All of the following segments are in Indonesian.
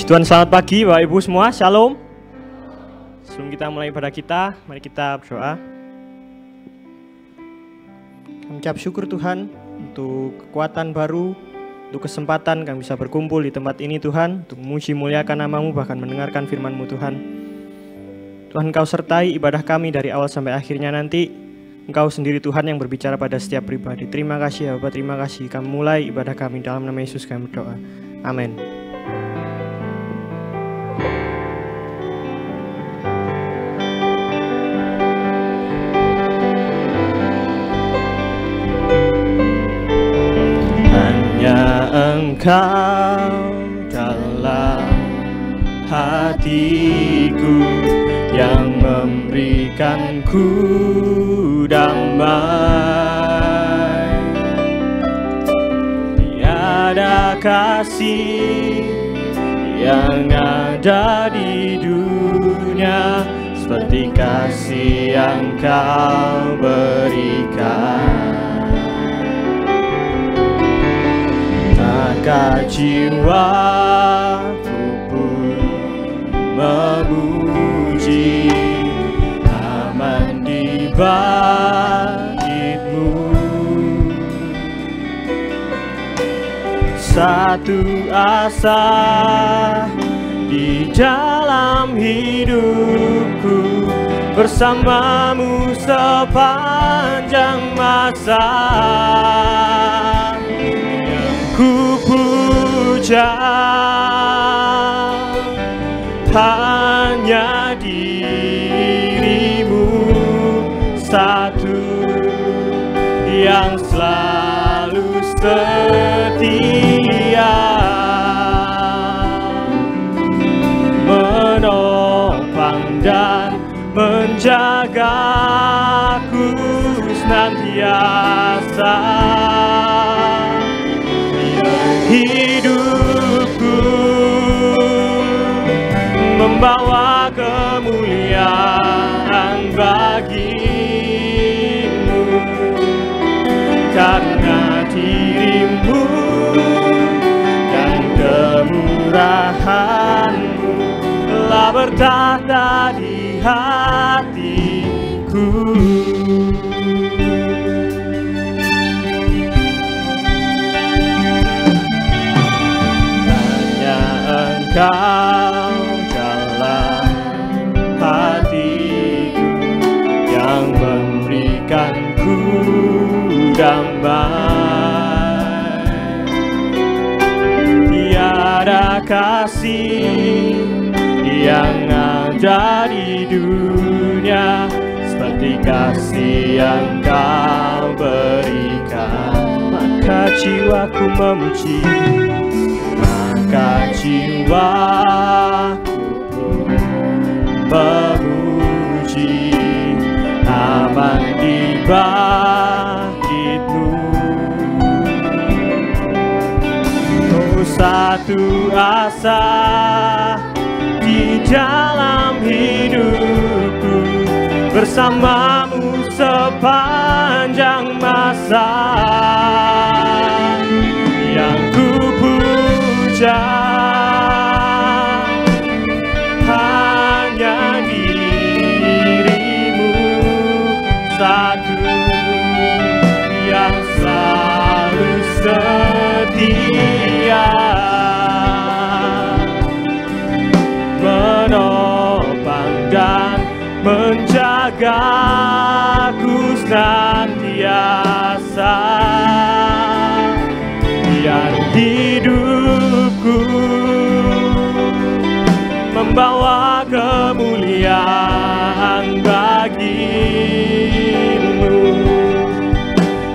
Tuhan, selamat pagi Bapak Ibu semua, Shalom. Sebelum kita mulai ibadah kita, mari kita berdoa. Kami ucap syukur Tuhan untuk kekuatan baru, untuk kesempatan kami bisa berkumpul di tempat ini Tuhan, untuk memuji muliakan nama-Mu, bahkan mendengarkan firman-Mu Tuhan. Tuhan, Engkau sertai ibadah kami dari awal sampai akhirnya nanti. Engkau sendiri Tuhan yang berbicara pada setiap pribadi. Terima kasih ya Bapak, terima kasih. Kami mulai ibadah kami dalam nama Yesus kami berdoa. Amin. Engkau dalam hatiku yang memberikanku damai. Tiada kasih yang ada di dunia seperti kasih yang Kau berikan. Maka jiwaku pun memuji, aman di bait-Mu. Satu asa di dalam hidupku, bersama-Mu sepanjang masa. Ku puja hanya diri-Mu satu yang selalu setia, menopang dan menjagaku senantiasa. Hidupku membawa kemuliaan bagi-Mu, karena diri-Mu dan kemurahan-Mu telah bertahta di hatiku. Engkau kasih yang ada di dunia, seperti kasih yang Kau berikan. Maka jiwaku memuji, maka jiwaku memuji, aman di bangkitmu. Oh, satu asa di dalam hidupku, bersamamu sepanjang masa. Yang ku puja hanya dirimu satu, yang selalu setia, menopang dan menjagaku senantiasa. Biar hidupku membawa kemuliaan bagimu,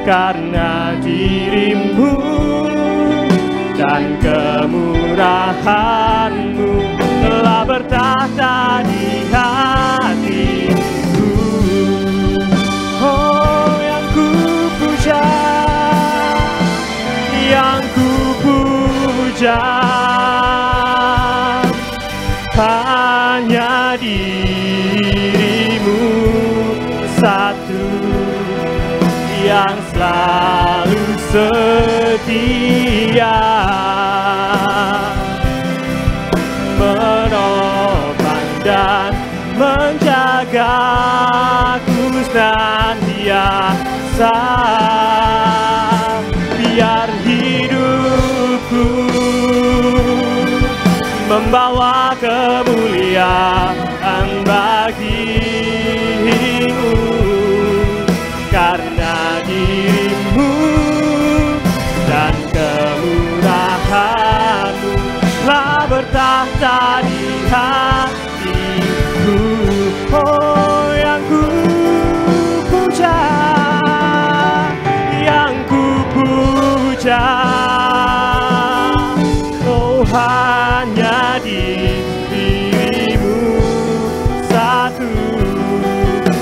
karena dirimu dan kemurahanmu telah bertahta di hatiku. Oh, yang ku puja, yang ku puja hanya dirimu satu, yang selalu setia, menopang dan menjagaku senantiasa. Biar hidupku membawa kemuliaan bagimu, karena dirimu dan kemurahanmu telah bertahta di hatiku. Oh, yang ku puja, yang ku puja, oh hanya dirimu satu,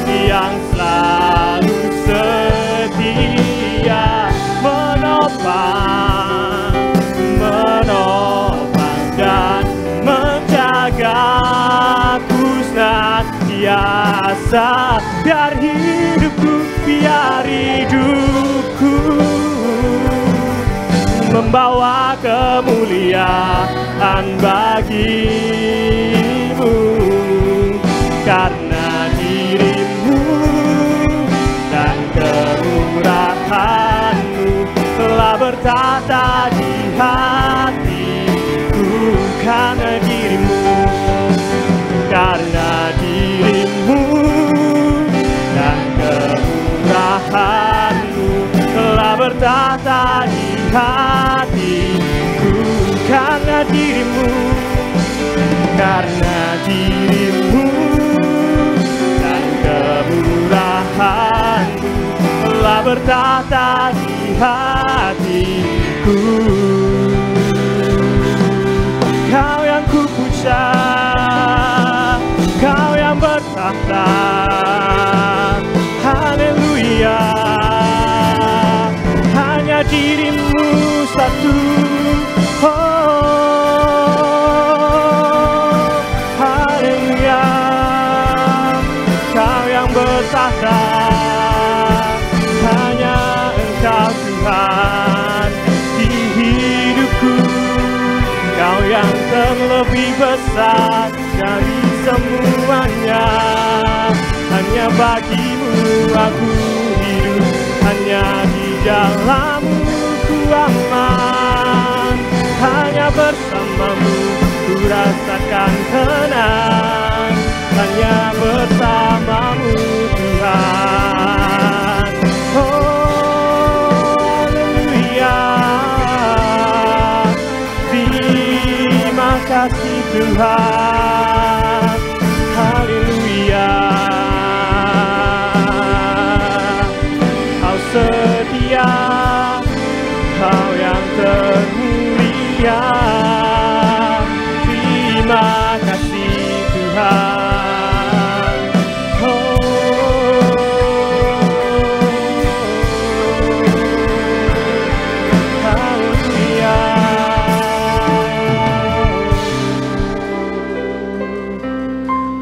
yang selalu setia, menopang dan menjagaku senantiasa. Biar hidupku membawa kemuliaan bagimu, karena dirimu dan kemurahanmu telah bertahta di hatiku. Karena dirimu, karena dirimu dan kemurahanmu telah bertahta di hatiku. Karena dirimu, karena dirimu dan kemurahanmu telah bertahta di hatiku. Kau yang ku puja, Kau yang bertahta, haleluya. Hanya dirimu satu, oh haleluya. Kau yang bertahta, hanya Engkau Tuhan di hidupku. Kau yang terlebih besar dari semuanya, hanya bagimu aku hidup, hanya di dalammu ku aman, hanya bersamamu ku rasakan tenang, hanya bersamamu Tuhan. Oh haleluya, di kasih Tuhan. Haleluya. Kau setia, Kau yang termulia. Terima kasih Tuhan. Haleluya.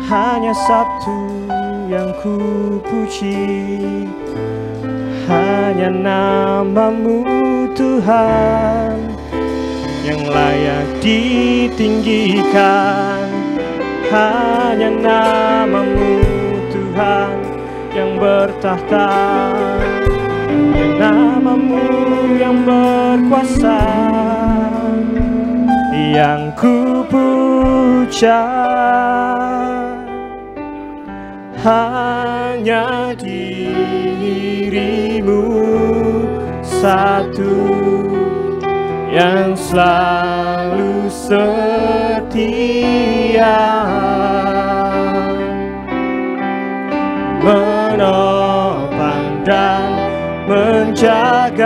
Hanya satu yang ku puji, hanya nama-Mu Tuhan, yang layak ditinggikan. Hanya nama-Mu Tuhan yang bertahta, hanya nama-Mu yang berkuasa, yang ku puja. Hanya diri-Mu satu yang selalu setia, menopang dan menjagaku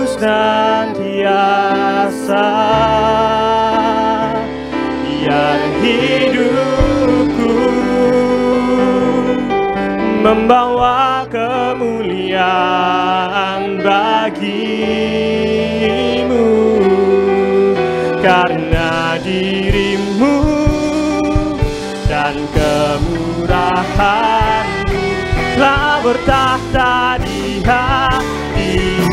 senantiasa. Biar hidupku membawa kemuliaan bagi-Mu, karena diri-Mu dan kemurahan-Mu telah bertahta di hatiku.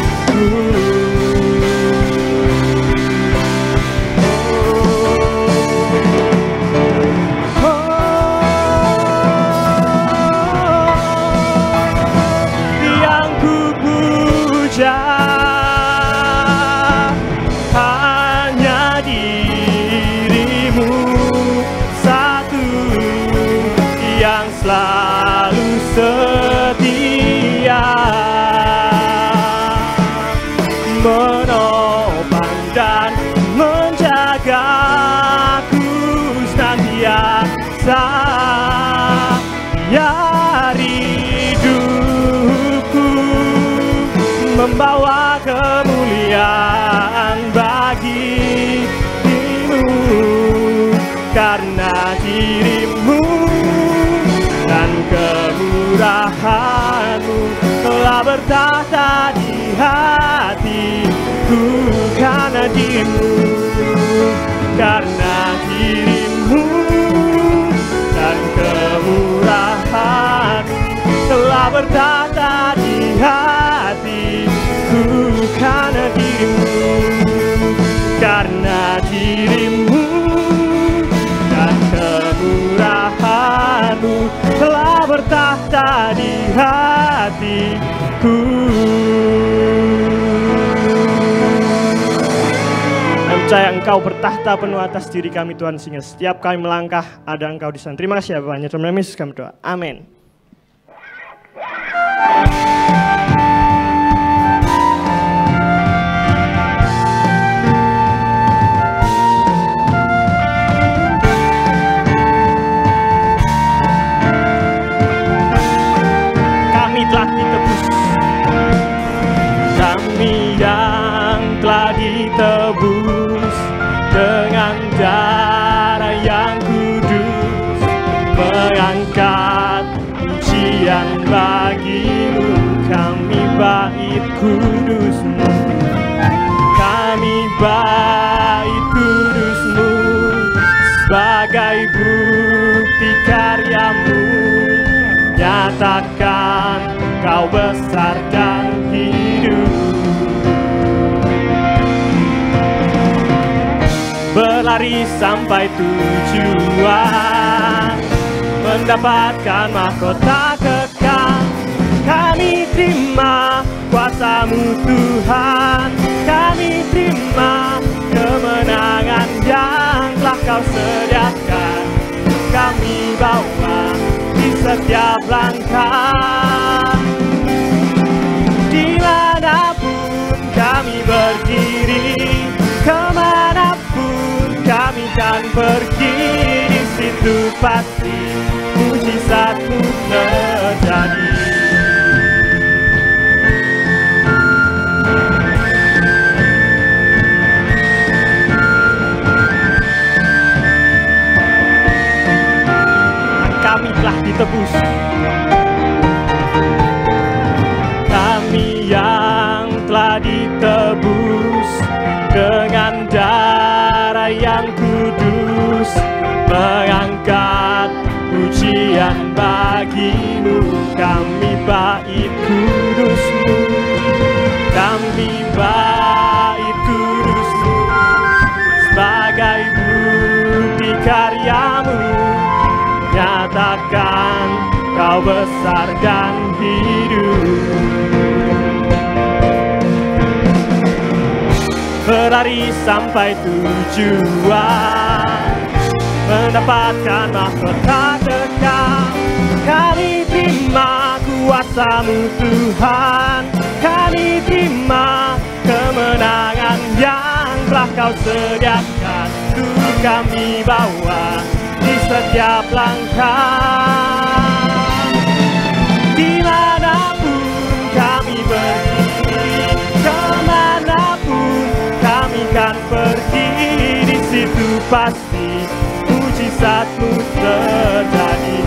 Hanya diri-Mu satu yang selalu setia, menopang dan menjagaku senantiasa. Biar hidupku membawa kemuliaan bagi-Mu, karena diri-Mu dan kemurahan-Mu telah bertahta di hatiku. Karena diri-Mu, karena diri-Mu dan kemurahan-Mu telah bertahta di hatiku. Karena diri-Mu, karena diri-Mu dan kemurahan-Mu telah bertahta di hatiku. Kami percaya Engkau bertahta penuh atas diri kami Tuhan, sehingga setiap kami melangkah ada Engkau di sana. Terima kasih ya Bapak. Dalam nama Yesus kami berdoa. Amin. Kami yang telah ditebus dengan darah yang kudus, mengangkat pujian bagi-Mu. Kami bait kudus-Mu, kami bait kudus-Mu, sebagai bukti karya-Mu. Nyatakan Kau besar dan hidup. Berlari sampai tujuan, mendapatkan mahkota kekal. Kami terima kuasa-Mu Tuhan, kami terima kemenangan yang telah Kau sediakan. Kami bawa di setiap langkah, dimanapun kami berdiri, kemanapun pergi, di situ pasti mujizatmu terjadi. Kami telah ditebus, kami yang telah ditebus dengan darah yang kudus, mengangkat pujian bagimu. Kami bait kudusmu, kami bait kudusmu, sebagai bukti karyamu, nyatakan kau besar dan hidup. Berlari sampai tujuan, mendapatkan mahkota kekal. Kami terima kuasa-Mu Tuhan, kami terima kemenangan yang telah Kau sediakan untuk kami bawa di setiap langkah. Dimanapun kami berdiri, kemanapun kami kan pergi, di situ pasti mujizat-Mu terjadi.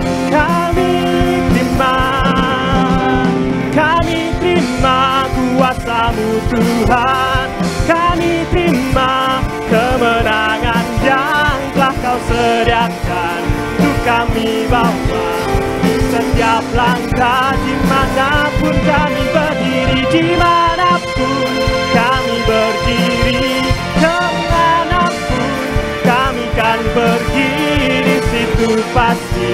Kami terima kuasa-Mu Tuhan, kami terima kemenangan yang telah Kau sediakan untuk kami bawa di setiap langkah. Dimanapun kami berdiri, dimanapun kami berdiri, kemanapun kami kan pergi, di situ pasti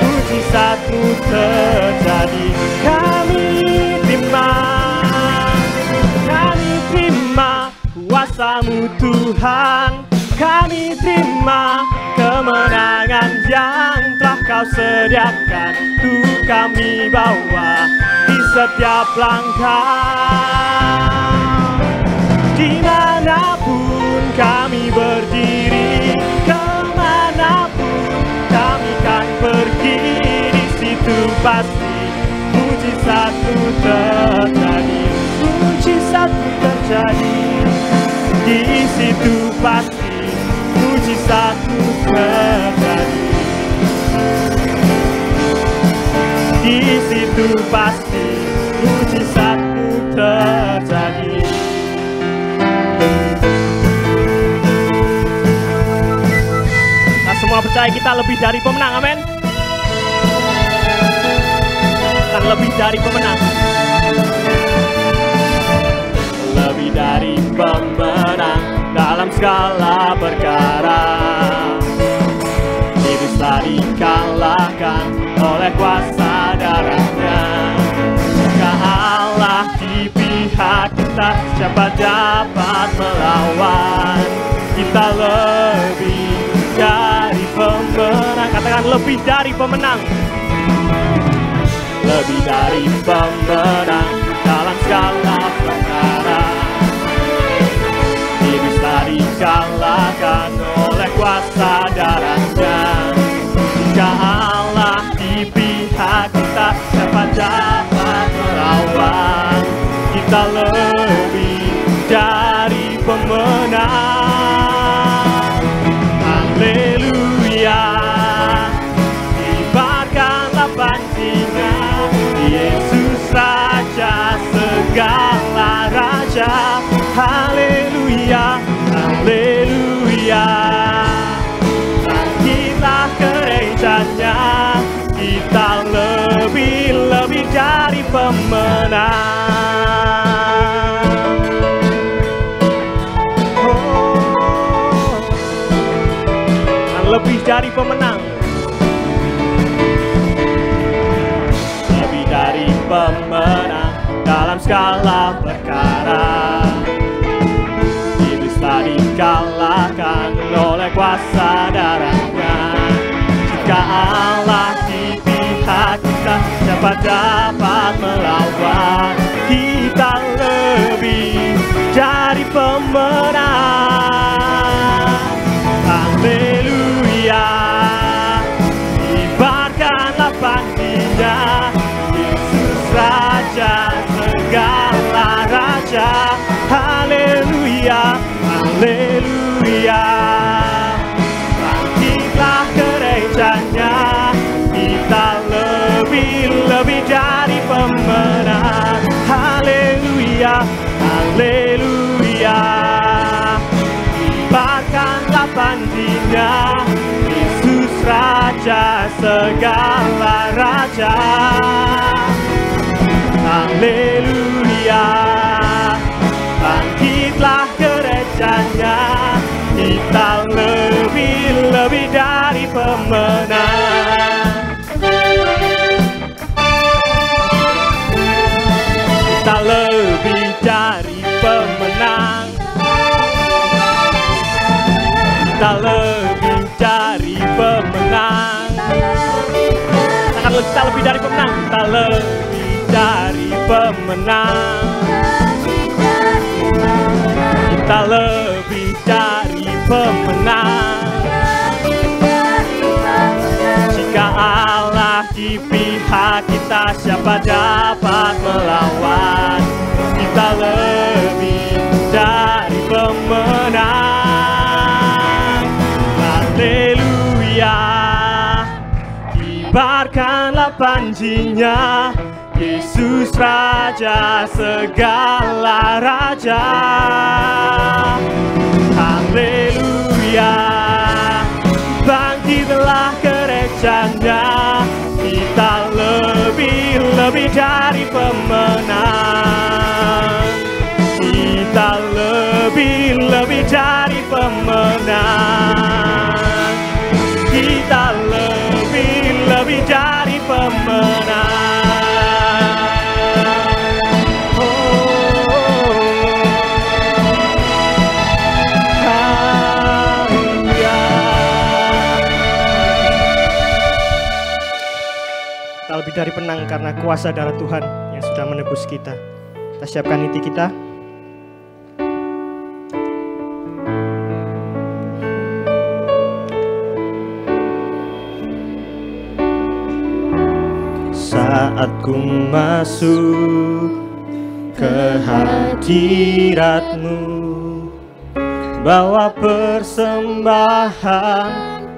mujizat-Mu terjadi. Kami terima kuasa-Mu Tuhan, kami terima kemenangan yang telah Kau sediakan untuk kami bawa di setiap langkah. Dimanapun kami berdiri, kemanapun kami kan pergi, di situ pasti mujizat-Mu terjadi. Mujizat-Mu terjadi, di situ pasti mujizat-Mu terjadi. Di situ pasti mujizat-Mu terjadi. Nah, semua percaya kita lebih dari pemenang, amin. Dan lebih dari pemenang, lebih dari pemenang dalam segala perkara. Iblis telah dikalahkan oleh kuasa darah-Nya. Jika Allah di pihak kita, siapa dapat melawan? Kita lebih dari pemenang. Katakan lebih dari pemenang. Lebih dari pemenang dalam segala perkara. Iblis telah dikalahkan oleh kuasa darah-Nya. Jika Allah di pihak kita, siapa dapat melawan? Kita lebih dari pemenang. Haleluya, kibarkanlah pancingan, Yesus Raja segala raja. Haleluya, haleluya, bangkitlah gerejanya, kita lebih dari pemenang. Oh, dan lebih dari pemenang. Lebih dari pemenang dalam segala perkara. Iblis telah dikalahkan oleh kuasa darah-Nya. Jika Allah di pihak kita, siapa dapat melawan? Kita lebih dari pemenang. Haleluya. haleluya. Bangkitlah gerejanya, kita lebih dari pemenang. Haleluya, haleluya. Kibarkanlah panjinya, Yesus Raja segala raja. Haleluya. Bangkitlah gerejanya, kita lebih dari pemenang. Kita lebih dari pemenang. Kita lebih dari pemenang. Kita lebih dari pemenang. Kita lebih dari pemenang. Kita lebih dari pemenang. Jika Allah di pihak kita, siapa dapat melawan? Kita lebih dari pemenang. Haleluya. Kibarkanlah panjinya, Yesus Raja segala raja. Haleluya. Bangkitlah gerejanya, kita lebih dari pemenang. Kita lebih dari pemenang. Kita lebih dari pemenang. Kita lebih dari penang karena kuasa darah Tuhan yang sudah menebus kita. Kita siapkan hati kita. Saat ku masuk ke hadirat-Mu, bawa persembahan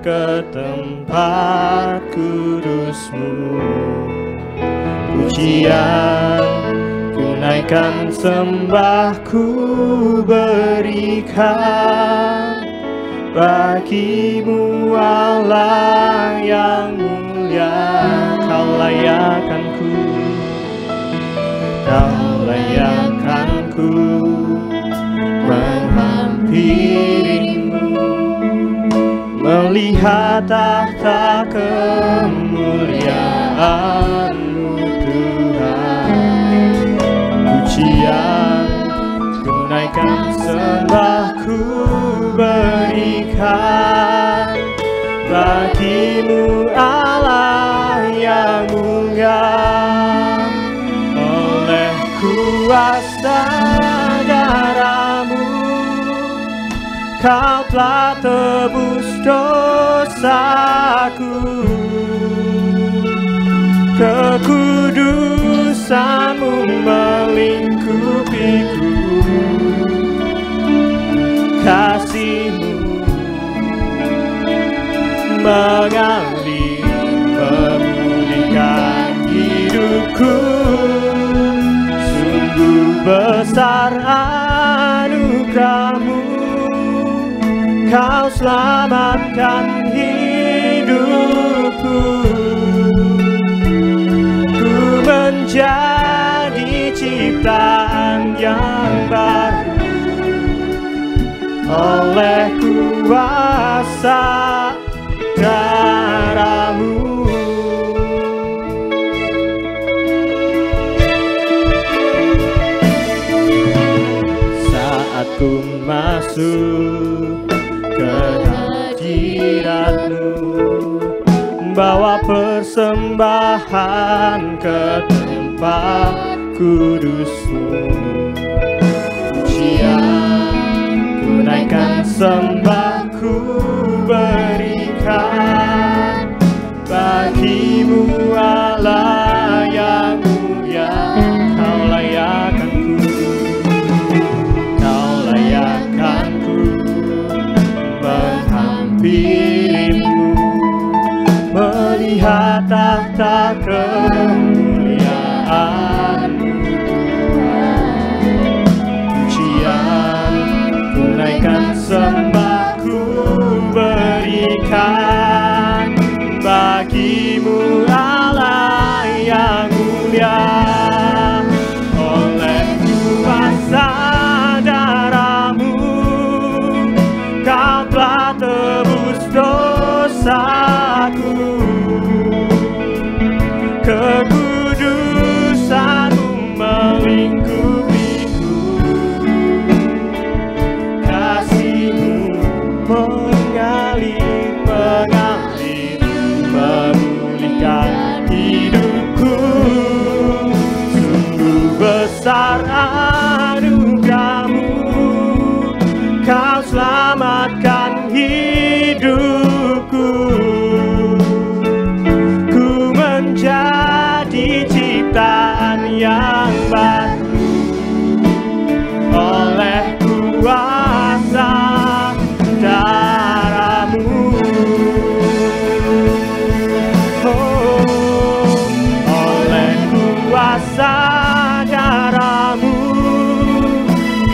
ke tempat kudus-Mu. Pujian ku naikkan, sembahku berikan bagi-Mu Allah yang mulia. Kau layakkanku, Kau layakkanku menghampirimu, melihat tahta kemuliaan-Mu Tuhan. Pujian ku naikkan, sembahku berikan bagi-Mu Allah yang mulia. Oleh kuasa darah-Mu, Kau telah tebus dosaku. Kekudusan-Mu melingkupiku, kasih-Mu mengalir memulihkan hidupku. Sungguh besar anugerah-Mu, Kau selamatkan hidupku. Ku menjadi ciptaan yang baru oleh kuasa darah-Mu. Saat ku masuk ke hadirat-Mu, bawa persembahan ke tempat kudus-Mu. Pujian ku naikkan, sembahku berikan bagi-Mu Allah yang mulia. Kau layakkanku, Kau layakkanku piringku, melihat tahta kemuliaan-Mu Tuhan. Pujian ku naikkan, sembah ku berikan bagi-Mu Allah yang mulia. Oleh kuasa darah-Mu Kau telah tebus dosaku, kekudusan-Mu melingkupiku, kasih-Mu mengalir, memulihkan hidupku. Sungguh besar anugerah-Mu, Kau selamatkan hidupku. Ku menjadi ciptaan yang baru oleh kuasa darah-Mu. Oh, oleh kuasa darah-Mu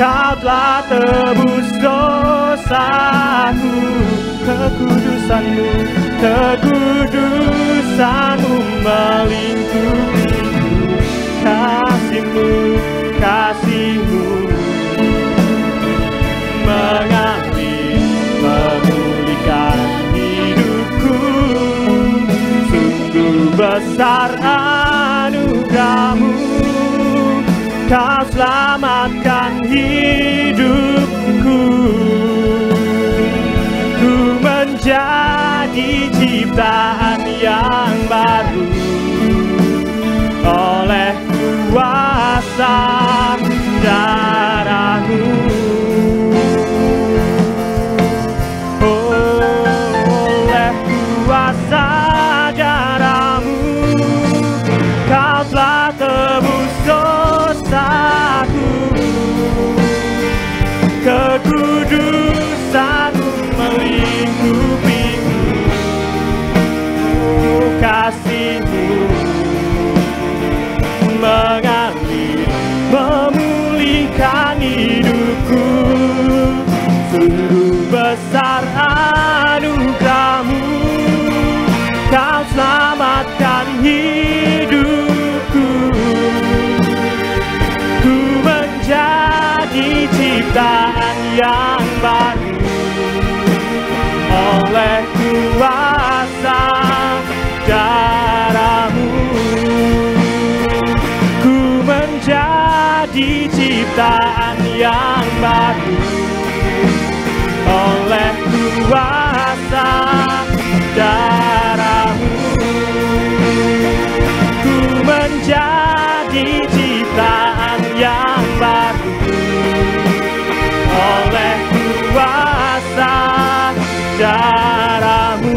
Kau telah tebus dosaku, kekudusan-Mu, kekudusan-Mu melingkupiku, kasih-Mu, kasih-Mu mengalir, memulihkan hidupku. Sungguh besar anugerah-Mu, Kau selamatkan hidupku. Ku menjadi ciptaan yang baru oleh kuasa darah-Mu. Oleh kuasa darah-Mu Kau telah tebus dosaku, kekudusan-Mu melingkupiku, kasih-Mu mengalir, memulihkan hidupku. Sungguh besar anugerah-Mu, Kau selamatkan hidupku. Ku menjadi ciptaan yang baru oleh kuasa darah-Mu. Ku menjadi ciptaan yang baru oleh kuasa darah-Mu. Ku menjadi ciptaan yang baru oleh kuasa darah-Mu.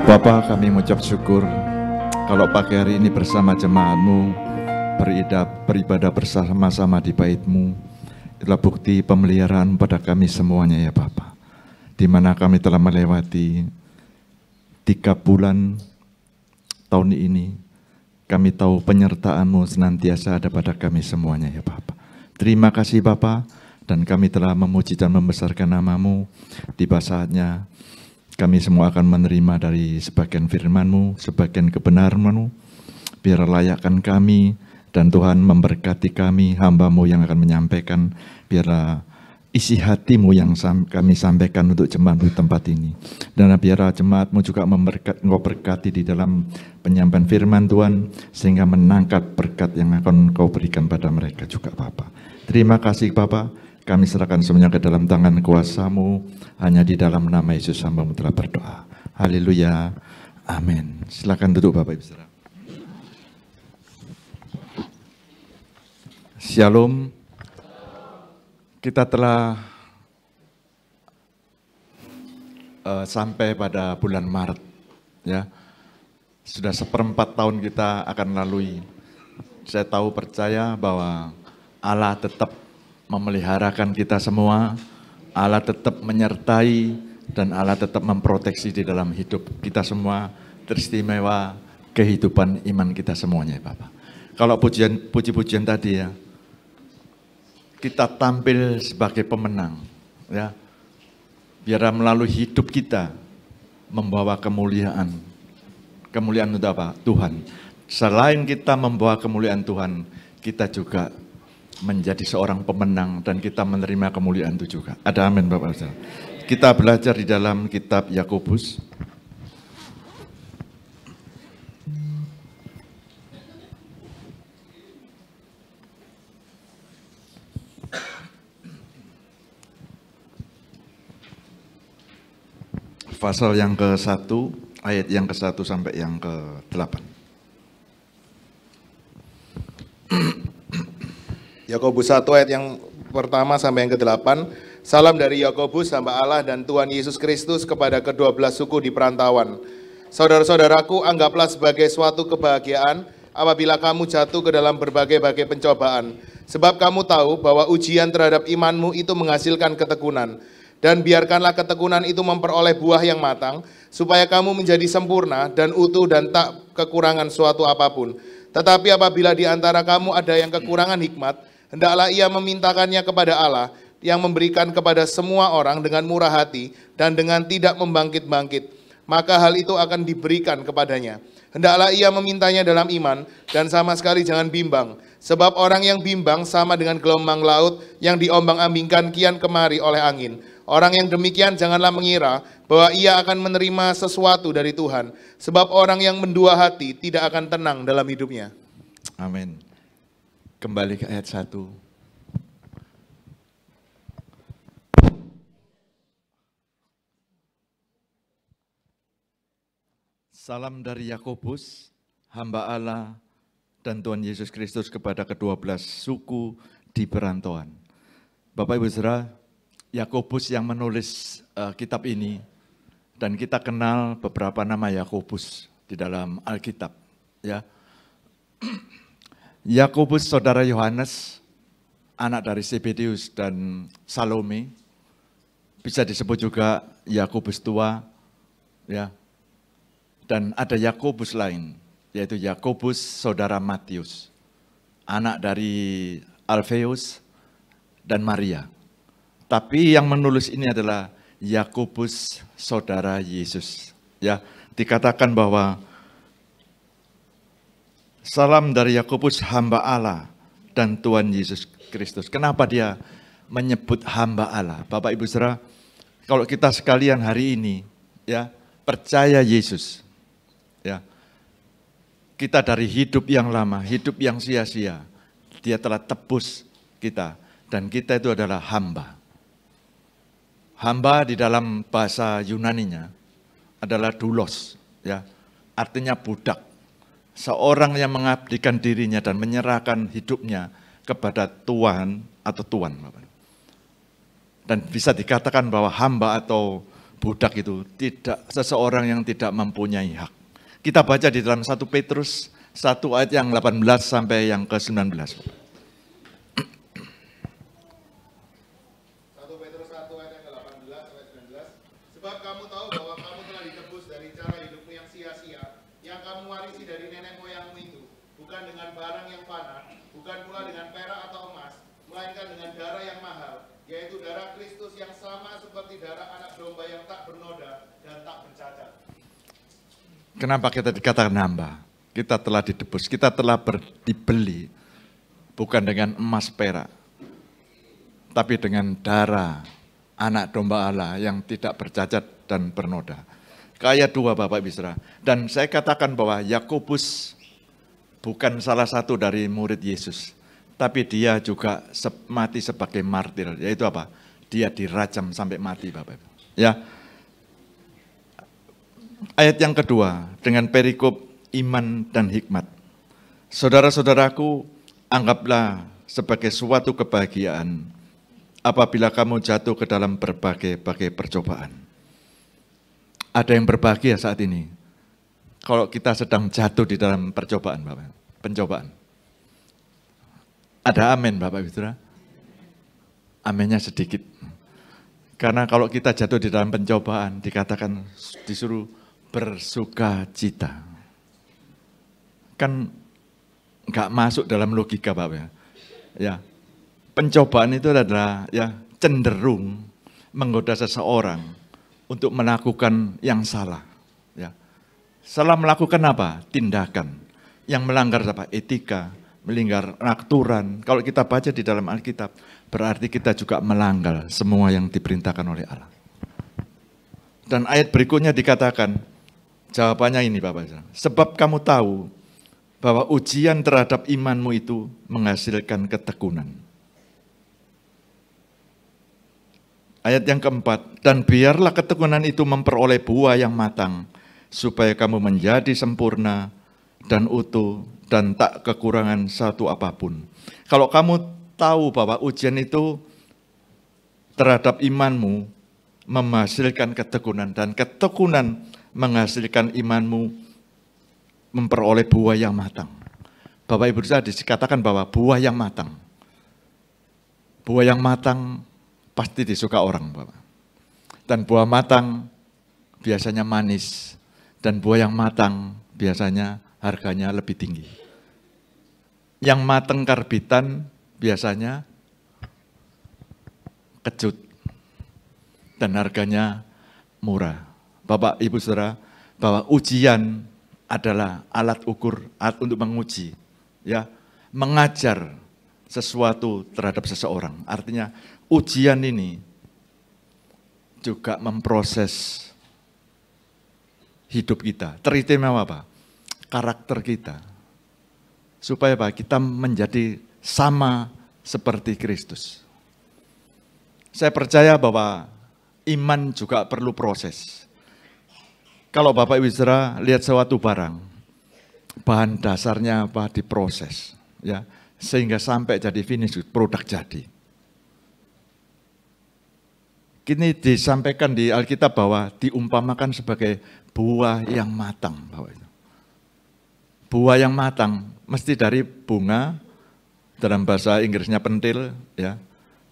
Bapa, kami mengucap syukur kalau pagi hari ini bersama jemaat-Mu beribadah bersama-sama di bait-Mu. Itulah bukti pemeliharaan pada kami semuanya ya Bapa, di mana kami telah melewati 3 bulan tahun ini. Kami tahu penyertaan-Mu senantiasa ada pada kami semuanya ya Bapa. Terima kasih Bapa, dan kami telah memuji dan membesarkan nama-Mu. Tiba saatnya kami semua akan menerima dari sebagian firman-Mu, sebagian kebenaran-Mu. Biar layakkan kami, dan Tuhan memberkati kami, hamba-Mu yang akan menyampaikan. Biarlah isi hati-Mu yang kami sampaikan untuk jemaat di tempat ini. Dan biarlah jemaat-Mu juga Engkau berkati di dalam penyampaian firman Tuhan, sehingga menangkap berkat yang akan Engkau berikan pada mereka juga Bapa. Terima kasih Bapa. Kami serahkan semuanya ke dalam tangan kuasa-Mu, hanya di dalam nama Yesus hamba-Mu telah berdoa. Haleluya. Amin. Silakan duduk Bapak Ibu Saudara. Shalom. Kita telah sampai pada bulan Maret, Ya, sudah 1/4 tahun kita akan lalui. Saya tahu percaya bahwa Allah tetap memeliharakan kita semua, Allah tetap menyertai, dan Allah tetap memproteksi di dalam hidup kita semua, teristimewa kehidupan iman kita semuanya, Bapak. Kalau puji-pujian tadi ya, kita tampil sebagai pemenang, ya. Biar melalui hidup kita membawa kemuliaan. Kemuliaan untuk apa? Tuhan. Selain kita membawa kemuliaan Tuhan, kita juga menjadi seorang pemenang dan kita menerima kemuliaan itu juga. Ada amin Bapak Saudara. Kita belajar di dalam kitab Yakobus. Pasal yang ke-1, ayat yang ke-1 sampai yang ke-8. Yakobus 1 ayat yang pertama sampai yang ke-8. Salam dari Yakobus, hamba Allah dan Tuhan Yesus Kristus kepada ke-12 suku di perantauan. Saudara-saudaraku, anggaplah sebagai suatu kebahagiaan apabila kamu jatuh ke dalam berbagai-bagai pencobaan. Sebab kamu tahu bahwa ujian terhadap imanmu itu menghasilkan ketekunan. Dan biarkanlah ketekunan itu memperoleh buah yang matang, supaya kamu menjadi sempurna dan utuh dan tak kekurangan suatu apapun. Tetapi apabila di antara kamu ada yang kekurangan hikmat, hendaklah ia memintakannya kepada Allah, yang memberikan kepada semua orang dengan murah hati dan dengan tidak membangkit-bangkit. Maka hal itu akan diberikan kepadanya. Hendaklah ia memintanya dalam iman dan sama sekali jangan bimbang. Sebab orang yang bimbang sama dengan gelombang laut yang diombang-ambingkan kian kemari oleh angin. Orang yang demikian janganlah mengira bahwa ia akan menerima sesuatu dari Tuhan. Sebab orang yang mendua hati tidak akan tenang dalam hidupnya. Amin. Kembali ke ayat 1. Salam dari Yakobus, hamba Allah dan Tuhan Yesus Kristus kepada ke-12 suku di perantauan. Bapak Ibu Saudara, Yakobus yang menulis kitab ini, dan kita kenal beberapa nama Yakobus di dalam Alkitab. Ya, Yakobus saudara Yohanes, anak dari Zebedeus dan Salome, bisa disebut juga Yakobus tua, ya. Dan ada Yakobus lain, yaitu Yakobus saudara Matius, anak dari Alfeus dan Maria. Tapi yang menulis ini adalah Yakobus saudara Yesus. Ya, dikatakan bahwa salam dari Yakobus hamba Allah dan Tuhan Yesus Kristus. Kenapa dia menyebut hamba Allah? Bapak Ibu Saudara, kalau kita sekalian hari ini ya percaya Yesus, ya, kita dari hidup yang lama, hidup yang sia-sia, dia telah tebus kita dan kita itu adalah hamba. Hamba di dalam bahasa Yunaninya adalah doulos, ya, artinya budak. Seorang yang mengabdikan dirinya dan menyerahkan hidupnya kepada Tuhan atau Tuan. Dan bisa dikatakan bahwa hamba atau budak itu tidak seseorang yang tidak mempunyai hak. Kita baca di dalam 1 Petrus 1 ayat yang 18 sampai yang ke-19. Sebab kamu tahu bahwa kamu telah ditebus dari cara hidupmu yang sia-sia, yang kamu warisi dari nenek moyangmu itu, bukan dengan barang yang fana, bukan pula dengan perak atau emas, melainkan dengan darah yang mahal, yaitu darah Kristus yang sama seperti darah anak domba yang tak bernoda dan tak bercacat. Kenapa kita dikatakan hamba? Kita telah ditebus, kita telah dibeli, bukan dengan emas perak, tapi dengan darah anak domba Allah yang tidak bercacat dan bernoda. Ayat 2 Bapak Ibu Saudara. Dan saya katakan bahwa Yakobus bukan salah satu dari murid Yesus, tapi dia juga mati sebagai martir, yaitu apa? Dia dirajam sampai mati Bapak Ibu. Ya. Ayat yang kedua dengan perikop iman dan hikmat. Saudara-saudaraku, anggaplah sebagai suatu kebahagiaan apabila kamu jatuh ke dalam berbagai-bagai percobaan. Ada yang berbahagia saat ini kalau kita sedang jatuh di dalam percobaan, Bapak? Pencobaan. Ada amin, Bapak Ibu Saudara? Aminnya sedikit. Karena kalau kita jatuh di dalam pencobaan, dikatakan disuruh bersuka cita. Kan nggak masuk dalam logika, Bapak ya. Ya, pencobaan itu adalah ya cenderung menggoda seseorang untuk melakukan yang salah. Ya, salah melakukan apa? Tindakan yang melanggar apa? Etika, melanggar aturan. Kalau kita baca di dalam Alkitab, berarti kita juga melanggar semua yang diperintahkan oleh Allah. Dan ayat berikutnya dikatakan, jawabannya ini Bapak, sebab kamu tahu bahwa ujian terhadap imanmu itu menghasilkan ketekunan. Ayat yang keempat, dan biarlah ketekunan itu memperoleh buah yang matang, supaya kamu menjadi sempurna dan utuh dan tak kekurangan satu apapun. Kalau kamu tahu bahwa ujian itu terhadap imanmu menghasilkan ketekunan, dan ketekunan menghasilkan imanmu memperoleh buah yang matang. Bapak Ibu saudara, dikatakan bahwa buah yang matang. Buah yang matang pasti disuka orang, Bapak. Dan buah matang biasanya manis, dan buah yang matang biasanya harganya lebih tinggi. Yang matang karbitan biasanya kecut dan harganya murah. Bapak Ibu Saudara, bahwa ujian adalah alat ukur untuk menguji, ya, mengajar sesuatu terhadap seseorang. Artinya ujian ini juga memproses hidup kita. Teristimewa apa? Karakter kita. Supaya apa? Kita menjadi sama seperti Kristus. Saya percaya bahwa iman juga perlu proses. Kalau Bapak Ibu Saudara lihat suatu barang, bahan dasarnya apa? Diproses, ya, sehingga sampai jadi finish, produk jadi. Kini disampaikan di Alkitab bahwa diumpamakan sebagai buah yang matang, Bapak Ibu. Buah yang matang mesti dari bunga, dalam bahasa Inggrisnya pentil, ya,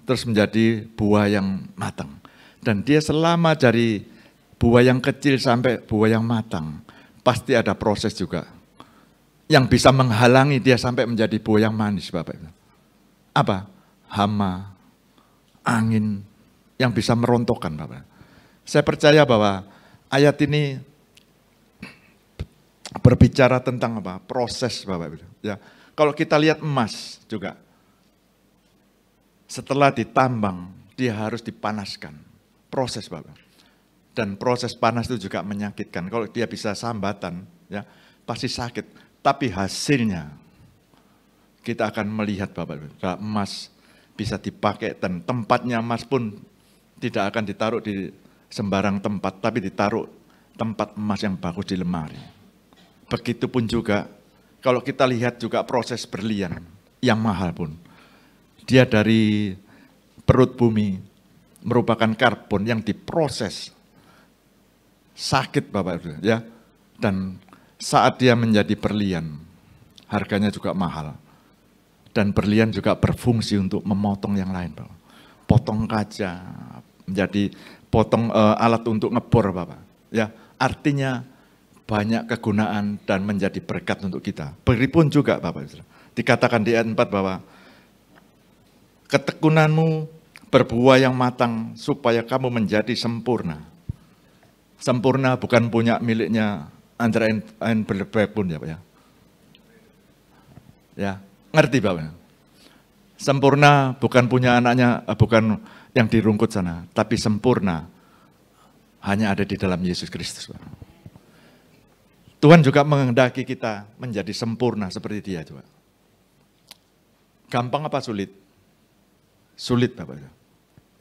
terus menjadi buah yang matang. Dan dia selama dari buah yang kecil sampai buah yang matang, pasti ada proses juga. Yang bisa menghalangi dia sampai menjadi buah yang manis, Bapak. Apa? Hama, angin, yang bisa merontokkan, Bapak. Saya percaya bahwa ayat ini berbicara tentang apa? Proses, Bapak. Ya, kalau kita lihat emas juga, setelah ditambang, dia harus dipanaskan. Proses, Bapak. Dan proses panas itu juga menyakitkan. Kalau dia bisa sambatan, ya pasti sakit. Tapi hasilnya kita akan melihat, Bapak, bahwa emas bisa dipakai, dan tempatnya emas pun tidak akan ditaruh di sembarang tempat, tapi ditaruh tempat emas yang bagus di lemari. Begitupun juga kalau kita lihat juga proses berlian yang mahal pun. Dia dari perut bumi merupakan karbon yang diproses. Sakit, Bapak, ya. Dan saat dia menjadi berlian, harganya juga mahal. Dan berlian juga berfungsi untuk memotong yang lain, Bapak. Potong kaca, menjadi potong alat untuk ngebor, Bapak. Ya, artinya banyak kegunaan dan menjadi berkat untuk kita. Begitupun juga, Bapak. Dikatakan di ayat 4 bahwa ketekunanmu berbuah yang matang supaya kamu menjadi sempurna. Sempurna bukan punya miliknya Andra Einberg pun, ya Pak, ya. Ya, ngerti Bapak? Sempurna bukan punya anaknya, bukan yang di Rungkut sana, tapi sempurna hanya ada di dalam Yesus Kristus, Pak. Tuhan juga menghendaki kita menjadi sempurna seperti Dia, coba. Gampang apa sulit? Sulit, Bapak.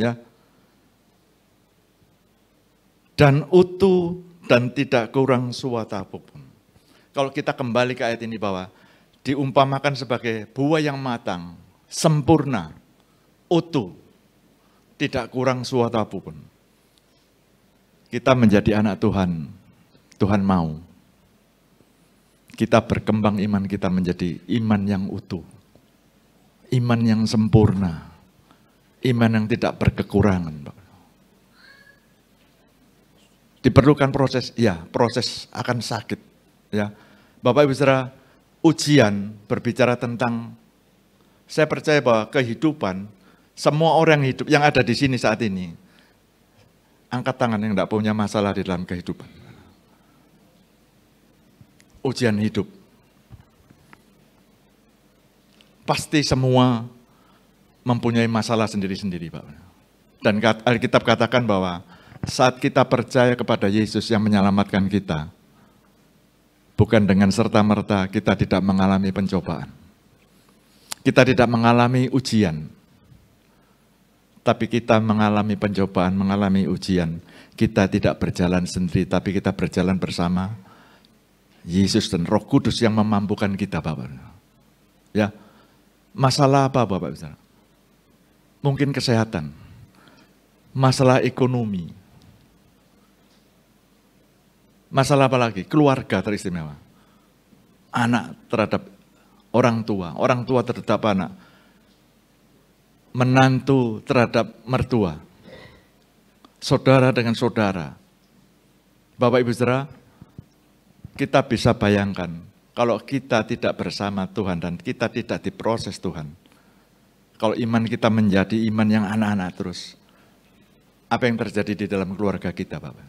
Ya. Dan utuh dan tidak kurang suatu apapun. Kalau kita kembali ke ayat ini bahwa diumpamakan sebagai buah yang matang, sempurna, utuh, tidak kurang suatu apapun. Kita menjadi anak Tuhan, Tuhan mau kita berkembang, iman kita menjadi iman yang utuh, iman yang sempurna, iman yang tidak berkekurangan. Diperlukan proses, ya proses akan sakit. Ya, Bapak Ibu Saudara, ujian berbicara tentang, saya percaya bahwa kehidupan, semua orang hidup yang ada di sini saat ini, angkat tangan yang tidak punya masalah di dalam kehidupan. Ujian hidup. Pasti semua mempunyai masalah sendiri-sendiri, Pak. Dan Alkitab katakan bahwa saat kita percaya kepada Yesus yang menyelamatkan kita, bukan dengan serta-merta kita tidak mengalami pencobaan. Kita tidak mengalami ujian. Tapi kita mengalami pencobaan, mengalami ujian. Kita tidak berjalan sendiri, tapi kita berjalan bersama Yesus dan Roh Kudus yang memampukan kita, Bapak. Ya, masalah apa, Bapak? Mungkin kesehatan, masalah ekonomi, masalah apa lagi? Keluarga teristimewa, anak terhadap orang tua terhadap anak, menantu terhadap mertua, saudara dengan saudara. Bapak Ibu Saudara, kita bisa bayangkan kalau kita tidak bersama Tuhan dan kita tidak diproses Tuhan. Kalau iman kita menjadi iman yang anak-anak terus, apa yang terjadi di dalam keluarga kita, Bapak?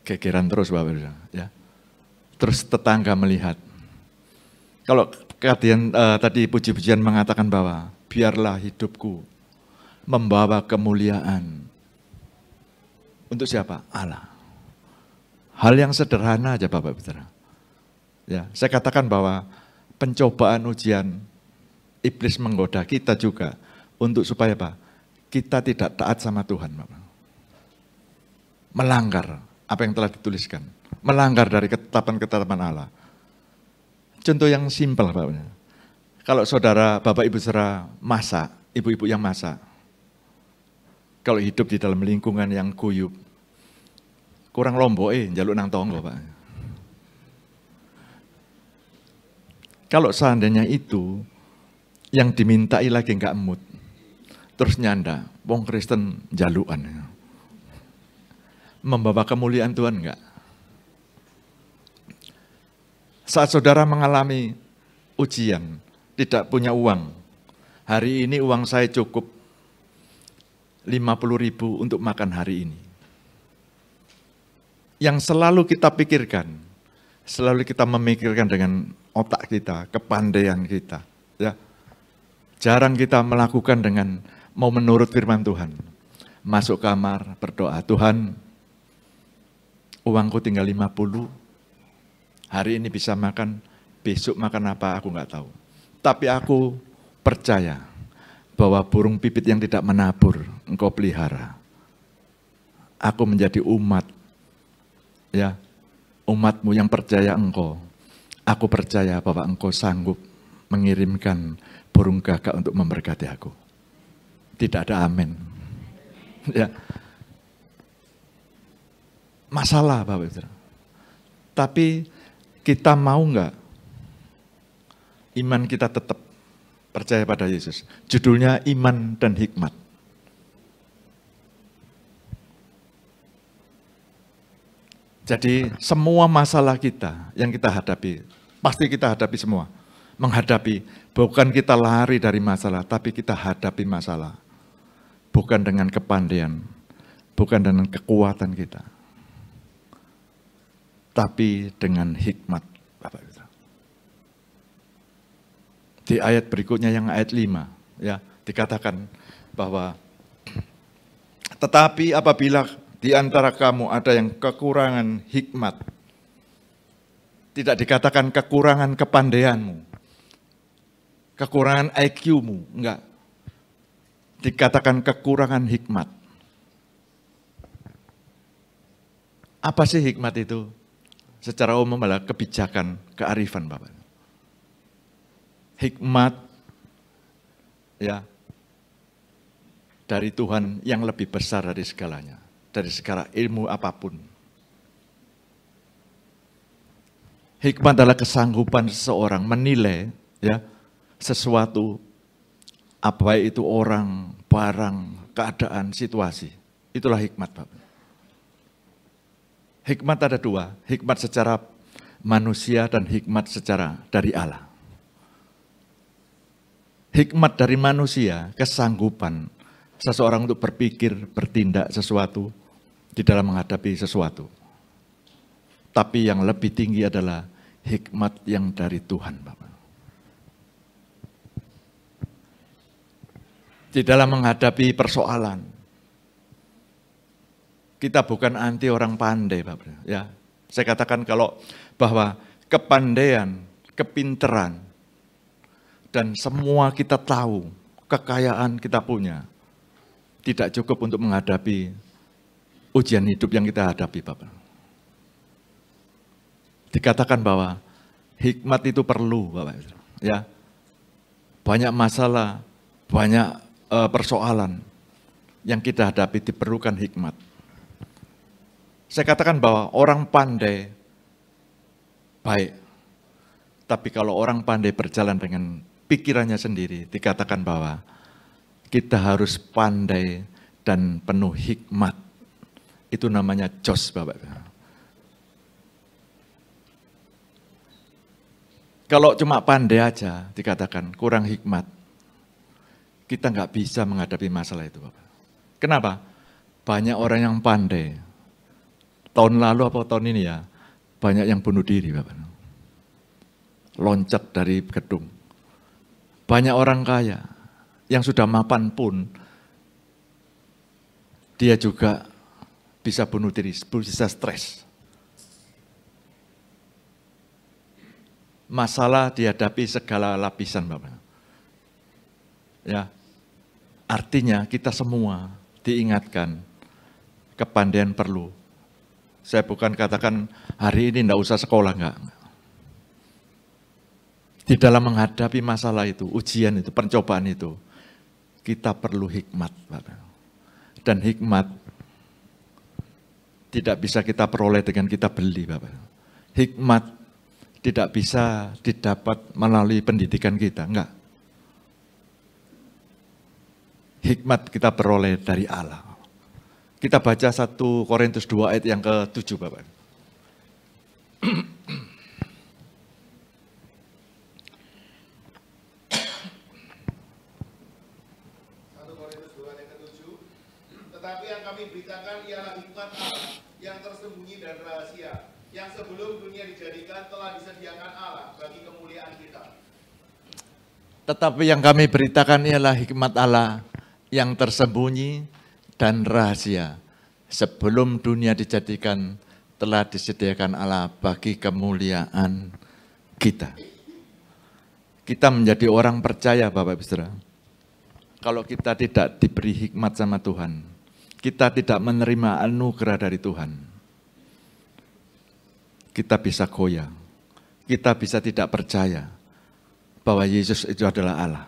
Gegeran terus, Bapak. Ya. Terus tetangga melihat. Kalau tadi puji-pujian mengatakan bahwa biarlah hidupku membawa kemuliaan. Untuk siapa? Allah. Hal yang sederhana aja, Bapak Ibu Saudara. Ya, saya katakan bahwa pencobaan ujian iblis menggoda kita juga untuk supaya apa? Kita tidak taat sama Tuhan, Bapak. Melanggar apa yang telah dituliskan, melanggar dari ketetapan-ketetapan Allah. Contoh yang simpel, Bapak. Kalau saudara, Bapak Ibu Saudara masak, ibu-ibu yang masak, kalau hidup di dalam lingkungan yang guyub, kurang lombok njaluk nang tonggo, Pak. Kalau seandainya itu yang dimintai lagi enggak mood, terus nyanda, wong Kristen jaluan. Membawa kemuliaan Tuhan enggak? Saat saudara mengalami ujian, tidak punya uang, hari ini uang saya cukup 50.000 untuk makan hari ini. Yang selalu kita pikirkan, selalu kita memikirkan dengan otak kita, kepandaian kita. Ya. Jarang kita melakukan dengan mau menurut firman Tuhan. Masuk kamar, berdoa, Tuhan, uangku tinggal 50, hari ini bisa makan, besok makan apa aku nggak tahu. Tapi aku percaya bahwa burung pipit yang tidak menabur, engkau pelihara. Aku menjadi umat, ya, umatmu yang percaya engkau. Aku percaya bahwa engkau sanggup mengirimkan burung gagak untuk memberkati aku. Tidak ada amin. Ya. Masalah, Bapak Ibu. Tapi kita mau enggak iman kita tetap percaya pada Yesus. Judulnya iman dan hikmat. Jadi semua masalah kita yang kita hadapi, pasti kita hadapi semua. Menghadapi, bukan kita lari dari masalah, tapi kita hadapi masalah. Bukan dengan kepandaian, bukan dengan kekuatan kita. Tapi dengan hikmat, Bapak Ibu. Di ayat berikutnya yang ayat 5, ya, dikatakan bahwa tetapi apabila di antara kamu ada yang kekurangan hikmat, tidak dikatakan kekurangan kepandaianmu, kekurangan IQ-mu, enggak. Dikatakan kekurangan hikmat. Apa sih hikmat itu? Secara umum adalah kebijakan, kearifan, Bapak. Hikmat, ya, dari Tuhan yang lebih besar dari segalanya, dari segala ilmu apapun. Hikmat adalah kesanggupan seseorang menilai ya sesuatu, apa itu orang, barang, keadaan, situasi. Itulah hikmat, Bapak. Hikmat ada dua, hikmat secara manusia dan hikmat secara dari Allah. Hikmat dari manusia, kesanggupan seseorang untuk berpikir, bertindak sesuatu di dalam menghadapi sesuatu. Tapi yang lebih tinggi adalah hikmat yang dari Tuhan, Bapak. Di dalam menghadapi persoalan, kita bukan anti orang pandai, Bapak. Ya, saya katakan kalau bahwa kepandaian, kepinteran, dan semua kita tahu, kekayaan kita punya, tidak cukup untuk menghadapi ujian hidup yang kita hadapi, Bapak. Dikatakan bahwa hikmat itu perlu, Bapak. Ya, banyak masalah, banyak persoalan yang kita hadapi diperlukan hikmat. Saya katakan bahwa orang pandai baik, tapi kalau orang pandai berjalan dengan pikirannya sendiri, dikatakan bahwa kita harus pandai dan penuh hikmat. Itu namanya jos, Bapak. Kalau cuma pandai aja, dikatakan kurang hikmat, kita nggak bisa menghadapi masalah itu, Bapak. Kenapa? Banyak orang yang pandai. Tahun lalu atau tahun ini ya, banyak yang bunuh diri, Bapak. Loncat dari gedung. Banyak orang kaya yang sudah mapan pun, dia juga bisa bunuh diri, bisa stres. Masalah dihadapi segala lapisan, Bapak. Ya, artinya kita semua diingatkan, kepandaian perlu. Saya bukan katakan hari ini enggak usah sekolah, enggak. Di dalam menghadapi masalah itu, ujian itu, pencobaan itu, kita perlu hikmat, Bapak. Dan hikmat tidak bisa kita peroleh dengan kita beli, Bapak. Hikmat tidak bisa didapat melalui pendidikan kita, enggak. Hikmat kita peroleh dari Allah. Kita baca 1 Korintus 2 ayat yang ke-7, Bapak. 1 Korintus 2 ayat ke-7. Tetapi yang kami beritakan ialah hikmat Allah yang tersembunyi dan rahasia, yang sebelum dunia dijadikan telah disediakan Allah bagi kemuliaan kita. Tetapi yang kami beritakan ialah hikmat Allah yang tersembunyi dan rahasia, sebelum dunia dijadikan telah disediakan Allah bagi kemuliaan kita. Kita menjadi orang percaya, Bapak Ibu Saudara. Kalau kita tidak diberi hikmat sama Tuhan, kita tidak menerima anugerah dari Tuhan, kita bisa goyah, kita bisa tidak percaya bahwa Yesus itu adalah Allah.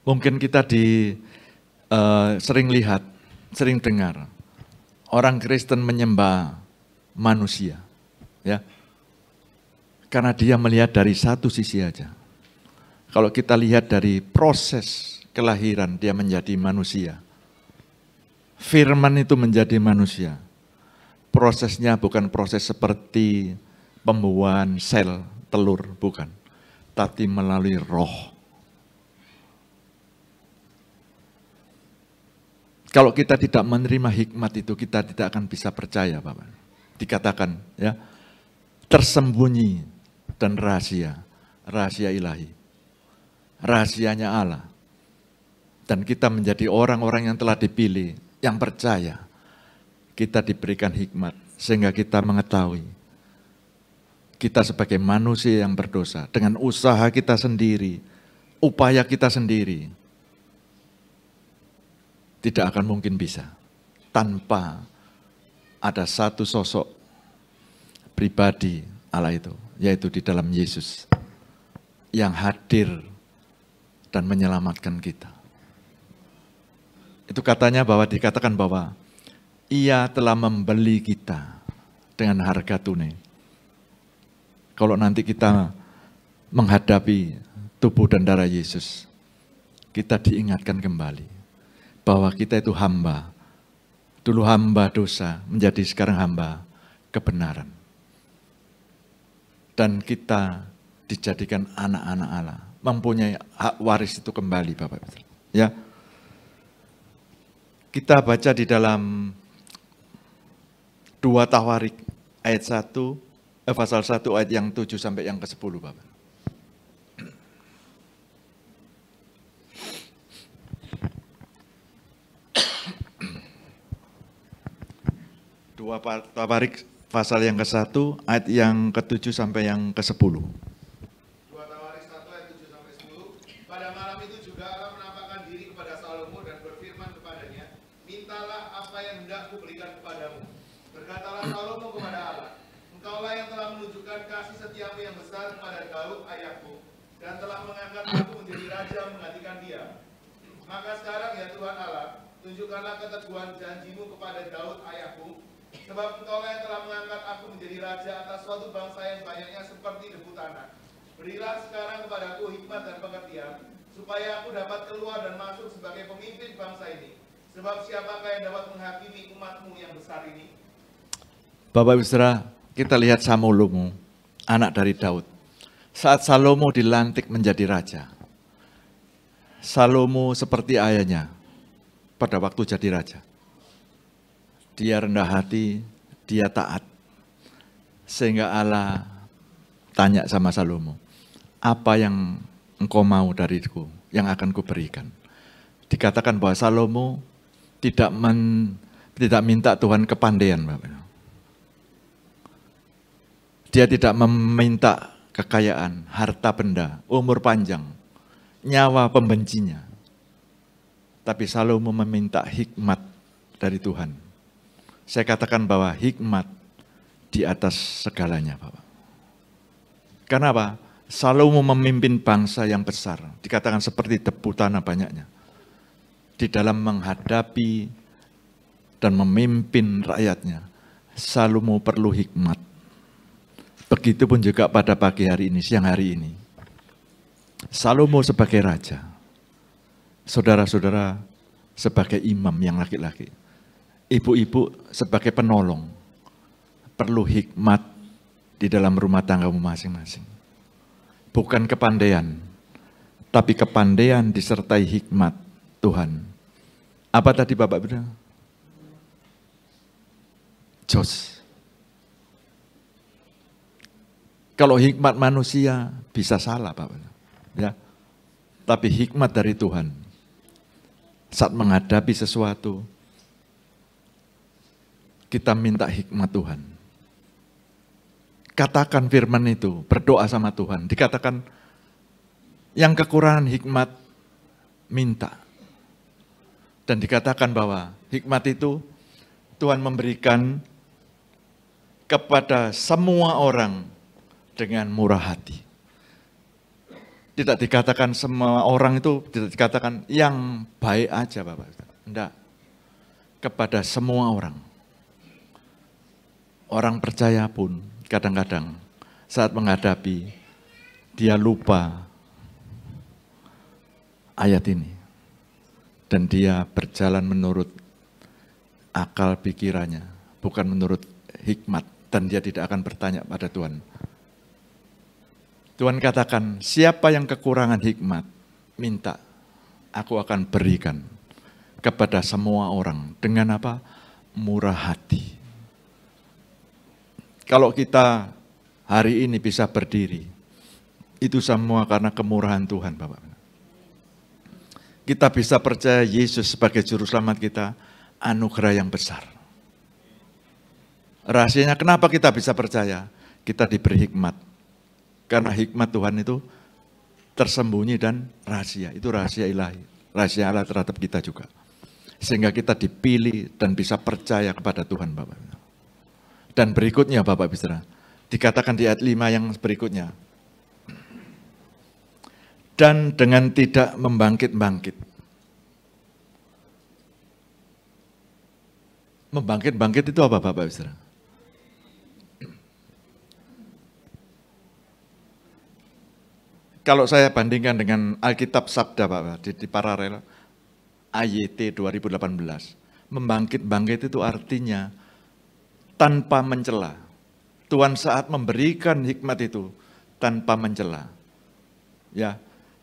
Mungkin kita sering lihat, sering dengar, orang Kristen menyembah manusia, ya, karena dia melihat dari satu sisi aja. Kalau kita lihat dari proses kelahiran, dia menjadi manusia. Firman itu menjadi manusia. Prosesnya bukan proses seperti pembuahan sel telur, bukan. Tapi melalui roh. Kalau kita tidak menerima hikmat itu, kita tidak akan bisa percaya, Bapak. Dikatakan, ya, tersembunyi dan rahasia, rahasia ilahi. Rahasianya Allah. Dan kita menjadi orang-orang yang telah dipilih, yang percaya. Kita diberikan hikmat, sehingga kita mengetahui. Kita sebagai manusia yang berdosa, dengan usaha kita sendiri, upaya kita sendiri, tidak akan mungkin bisa. Tanpa ada satu sosok pribadi Allah itu, yaitu di dalam Yesus, yang hadir dan menyelamatkan kita. Itu katanya bahwa dikatakan bahwa Ia telah membeli kita dengan harga tunai. Kalau nanti kita menghadapi tubuh dan darah Yesus, kita diingatkan kembali bahwa kita itu hamba. Dulu hamba dosa, menjadi sekarang hamba kebenaran. Dan kita dijadikan anak-anak Allah, mempunyai hak waris itu kembali, Bapak Ibu. Ya. Kita baca di dalam 2 Tawarik ayat 1, pasal 1 ayat yang 7 sampai yang ke-10, Bapak. 2 Tawarik pasal yang ke-1 ayat yang ke-7 sampai yang ke-10. 2 Tawarik 1 ayat 7 sampai 10. Pada malam itu juga Allah menampakkan diri kepada Salomo dan berfirman kepadanya, mintalah apa yang hendak kuberikan kepadamu. Berkatalah Salomo kepada Allah, engkaulah yang telah menunjukkan kasih setiamu yang besar kepada Daud ayahku, dan telah mengangkat aku menjadi raja menggantikan dia. Maka sekarang ya Tuhan Allah, tunjukkanlah keteguhan janjimu kepada Daud ayahku, sebab engkaulah yang telah mengangkat aku menjadi raja atas suatu bangsa yang banyaknya seperti debu tanah. Berilah sekarang kepadaku hikmat dan pengertian, supaya aku dapat keluar dan masuk sebagai pemimpin bangsa ini. Sebab siapakah yang dapat menghakimi umatmu yang besar ini? Bapak Ibu Saudara, kita lihat Salomo, anak dari Daud. Saat Salomo dilantik menjadi raja, Salomo seperti ayahnya pada waktu jadi raja. Dia rendah hati, dia taat. Sehingga Allah tanya sama Salomo, apa yang engkau mau dariku, yang akan kuberikan? Dikatakan bahwa Salomo tidak minta Tuhan kepandaian, Bapak. Dia tidak meminta kekayaan, harta benda, umur panjang, nyawa pembencinya. Tapi Salomo meminta hikmat dari Tuhan. Saya katakan bahwa hikmat di atas segalanya, Bapak. Kenapa? Salomo memimpin bangsa yang besar, dikatakan seperti debu tanah banyaknya. Di dalam menghadapi dan memimpin rakyatnya, Salomo perlu hikmat. Begitupun juga pada pagi hari ini, siang hari ini. Salomo sebagai raja, saudara-saudara sebagai imam yang laki-laki, ibu-ibu sebagai penolong, perlu hikmat di dalam rumah tanggamu masing-masing. Bukan kepandaian, tapi kepandaian disertai hikmat Tuhan. Apa tadi Bapak bilang? Jos. Kalau hikmat manusia bisa salah, Bapak. Ya. Tapi hikmat dari Tuhan saat menghadapi sesuatu, kita minta hikmat Tuhan. Katakan firman itu, berdoa sama Tuhan. Dikatakan yang kekurangan hikmat, minta. Dan dikatakan bahwa hikmat itu Tuhan memberikan kepada semua orang dengan murah hati. Tidak dikatakan semua orang itu, tidak dikatakan yang baik aja, Bapak. Tidak. Kepada semua orang. Orang percaya pun kadang-kadang saat menghadapi, dia lupa ayat ini. Dan dia berjalan menurut akal pikirannya, bukan menurut hikmat. Dan dia tidak akan bertanya pada Tuhan. Tuhan katakan, siapa yang kekurangan hikmat, minta, aku akan berikan kepada semua orang. Dengan apa? Murah hati. Kalau kita hari ini bisa berdiri, itu semua karena kemurahan Tuhan, Bapak. Kita bisa percaya Yesus sebagai juru selamat kita, anugerah yang besar. Rahasianya kenapa kita bisa percaya? Kita diberi hikmat. Karena hikmat Tuhan itu tersembunyi dan rahasia. Itu rahasia ilahi. Rahasia Allah terhadap kita juga. Sehingga kita dipilih dan bisa percaya kepada Tuhan, Bapak. Dan berikutnya, Bapak Bisra, dikatakan di ayat 5 yang berikutnya. Dan dengan tidak membangkit-bangkit. Membangkit-bangkit itu apa, Bapak Bisra? Kalau saya bandingkan dengan Alkitab Sabda Bapak, di paralel AYT 2018, membangkit itu artinya tanpa mencela. Tuhan saat memberikan hikmat itu tanpa mencela. Ya,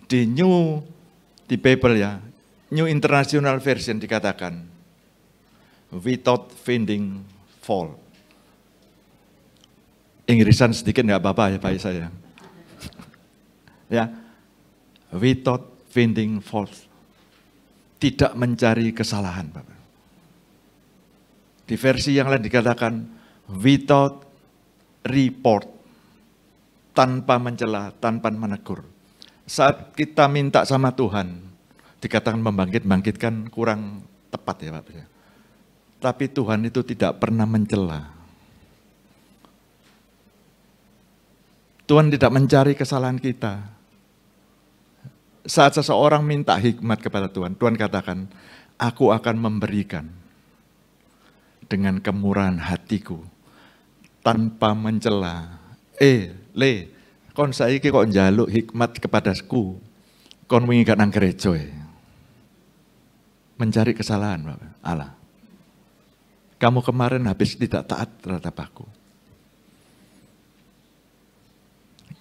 di Bible ya, New International Version dikatakan without finding fault. Inggrisan sedikit nggak apa-apa ya Pak saya. Ya, without finding fault. Tidak mencari kesalahan Bapak. Di versi yang lain dikatakan without report. Tanpa mencela, tanpa menegur. Saat kita minta sama Tuhan, dikatakan membangkitkan kurang tepat ya Pak. Tapi Tuhan itu tidak pernah mencela. Tuhan tidak mencari kesalahan kita. Saat seseorang minta hikmat kepada Tuhan, Tuhan katakan, aku akan memberikan dengan kemurahan hatiku, tanpa mencela. Kon saiki kok njaluk hikmat kepadaku, kon wingi gak nang gereja. Mencari kesalahan, Bapak. Allah. Kamu kemarin habis tidak taat terhadap aku.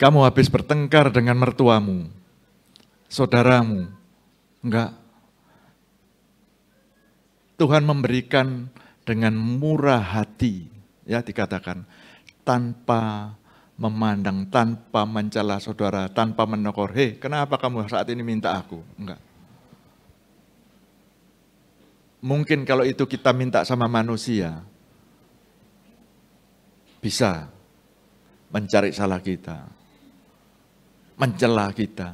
Kamu habis bertengkar dengan mertuamu, saudaramu. Enggak. Tuhan memberikan dengan murah hati, ya dikatakan, tanpa memandang, tanpa mencela saudara, tanpa menegur, hei kenapa kamu saat ini minta aku? Enggak. Mungkin kalau itu kita minta sama manusia, bisa mencari salah kita, mencela kita.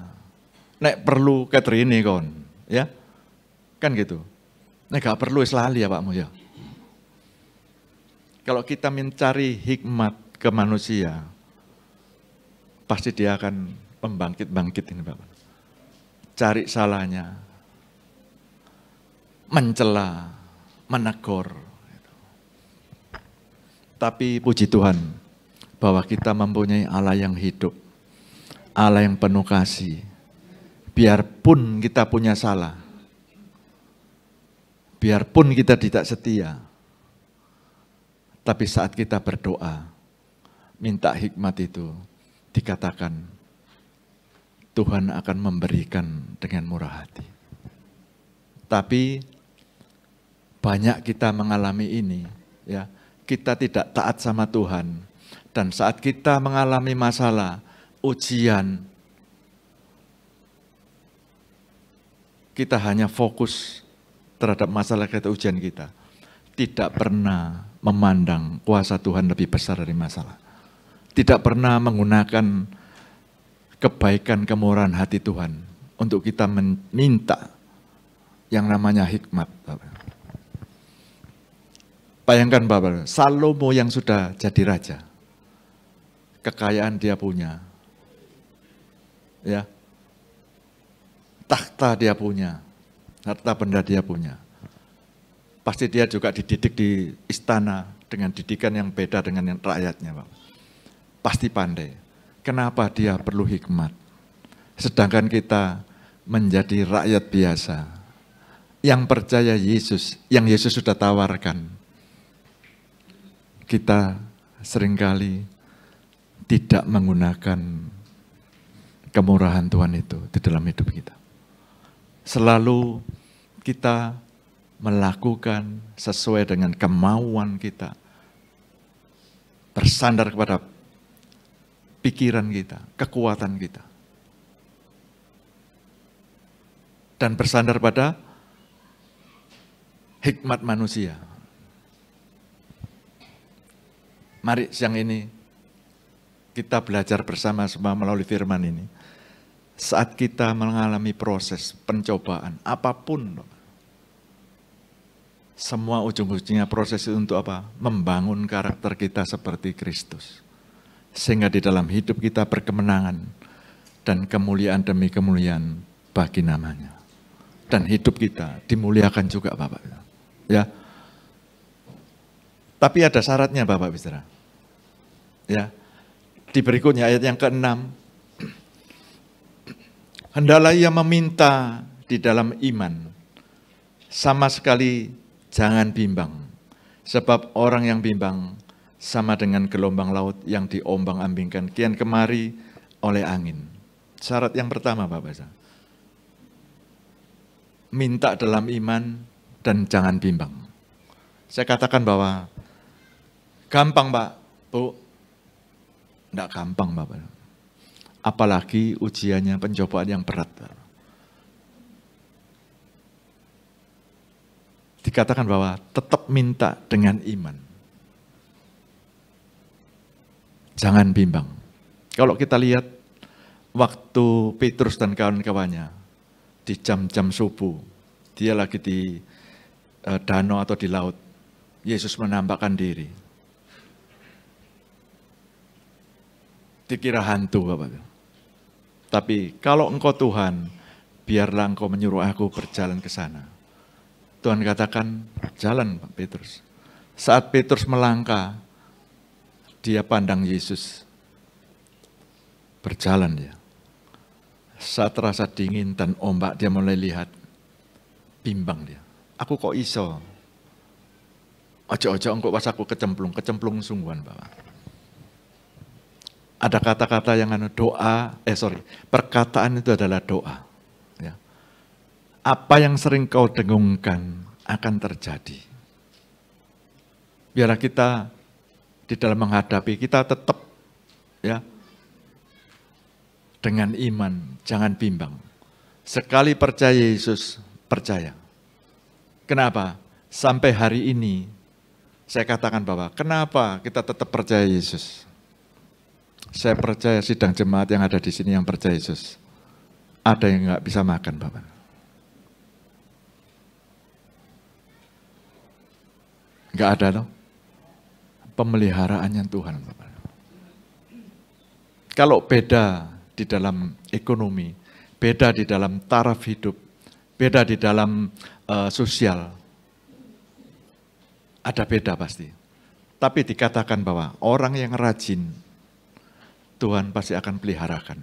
Nek perlu Catherine kon, ya, kan gitu. Nek gak perlu lali ya Pakmu ya. Kalau kita mencari hikmat ke manusia, pasti dia akan membangkit ini Bapak. Cari salahnya, mencela, menegur. Tapi puji Tuhan bahwa kita mempunyai Allah yang hidup, Allah yang penuh kasih. Biarpun kita punya salah, biarpun kita tidak setia, tapi saat kita berdoa, minta hikmat itu, dikatakan Tuhan akan memberikan dengan murah hati. Tapi banyak kita mengalami ini, ya, kita tidak taat sama Tuhan, dan saat kita mengalami masalah, ujian, kita hanya fokus terhadap masalah kita, ujian kita. Tidak pernah memandang kuasa Tuhan lebih besar dari masalah. Tidak pernah menggunakan kebaikan kemurahan hati Tuhan untuk kita meminta yang namanya hikmat. Bayangkan Bapak, Salomo yang sudah jadi raja, kekayaan dia punya, ya, takhta dia punya, harta benda dia punya. Pasti dia juga dididik di istana dengan didikan yang beda dengan yang rakyatnya, Pak. Pasti pandai. Kenapa dia perlu hikmat? Sedangkan kita menjadi rakyat biasa, yang percaya Yesus, yang Yesus sudah tawarkan. Kita seringkali tidak menggunakan kemurahan Tuhan itu di dalam hidup kita. Selalu kita melakukan sesuai dengan kemauan kita, bersandar kepada pikiran kita, kekuatan kita, dan bersandar pada hikmat manusia. Mari siang ini kita belajar bersama semua melalui firman ini. Saat kita mengalami proses pencobaan, apapun, semua ujung-ujungnya proses itu untuk apa? Membangun karakter kita seperti Kristus. Sehingga di dalam hidup kita berkemenangan dan kemuliaan demi kemuliaan bagi namanya. Dan hidup kita dimuliakan juga Bapak. Ya. Tapi ada syaratnya Bapak Saudara. Ya. Di berikutnya ayat yang ke-6. Hendaklah ia meminta di dalam iman, sama sekali jangan bimbang, sebab orang yang bimbang sama dengan gelombang laut yang diombang-ambingkan kian kemari oleh angin. Syarat yang pertama Bapak Ibu, minta dalam iman dan jangan bimbang. Saya katakan bahwa gampang Pak, Bu, enggak gampang Bapak. Apalagi ujiannya pencobaan yang berat. Dikatakan bahwa tetap minta dengan iman. Jangan bimbang. Kalau kita lihat waktu Petrus dan kawan-kawannya di jam-jam subuh, dia lagi di danau atau di laut, Yesus menampakkan diri. Dikira hantu Bapak. Tapi kalau engkau Tuhan, biarlah engkau menyuruh aku berjalan ke sana. Tuhan katakan, jalan Pak Petrus. Saat Petrus melangkah, dia pandang Yesus. Berjalan dia. Saat terasa dingin dan ombak, dia mulai lihat. Bimbang dia. Aku kok iso? Ojo-ojo engkau pas aku kecemplung sungguhan Bapak. Ada kata-kata yang perkataan itu adalah doa. Ya. Apa yang sering kau dengungkan akan terjadi. Biarlah kita di dalam menghadapi, kita tetap ya dengan iman, jangan bimbang. Sekali percaya Yesus, percaya. Kenapa? Sampai hari ini saya katakan bahwa kenapa kita tetap percaya Yesus? Saya percaya sidang jemaat yang ada di sini yang percaya Yesus. Ada yang nggak bisa makan, Bapak. Nggak ada loh. Pemeliharaannya Tuhan, Bapak. Kalau beda di dalam ekonomi, beda di dalam taraf hidup, beda di dalam sosial, ada beda pasti. Tapi dikatakan bahwa orang yang rajin, Tuhan pasti akan peliharakan.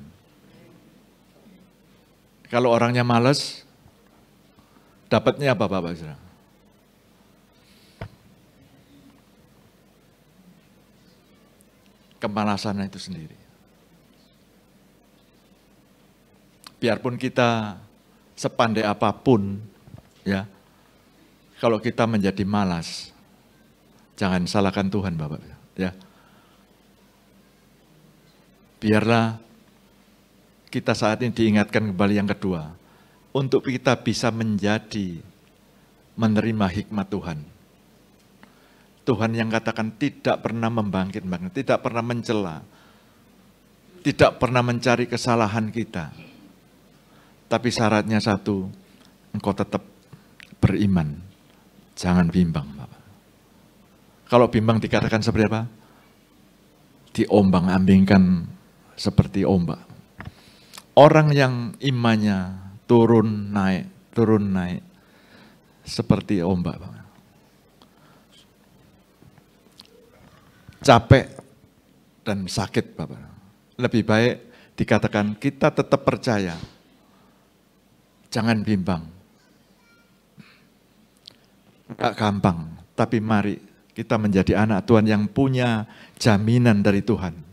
Kalau orangnya malas, dapatnya apa Bapak Saudara? Kemalasan itu sendiri. Biarpun kita sepandai apapun, ya, kalau kita menjadi malas, jangan salahkan Tuhan Bapak, ya. Biarlah kita saat ini diingatkan kembali yang kedua, untuk kita bisa menerima hikmat Tuhan. Tuhan yang katakan tidak pernah membangkit-bangkit, tidak pernah mencela, tidak pernah mencari kesalahan kita. Tapi syaratnya satu, engkau tetap beriman, jangan bimbang. Bapak. Kalau bimbang dikatakan seperti apa? Diombang-ambingkan seperti ombak. Orang yang imannya turun naik, seperti ombak. Capek dan sakit Bapak. Lebih baik dikatakan kita tetap percaya. Jangan bimbang. Gak gampang, tapi mari kita menjadi anak Tuhan yang punya jaminan dari Tuhan.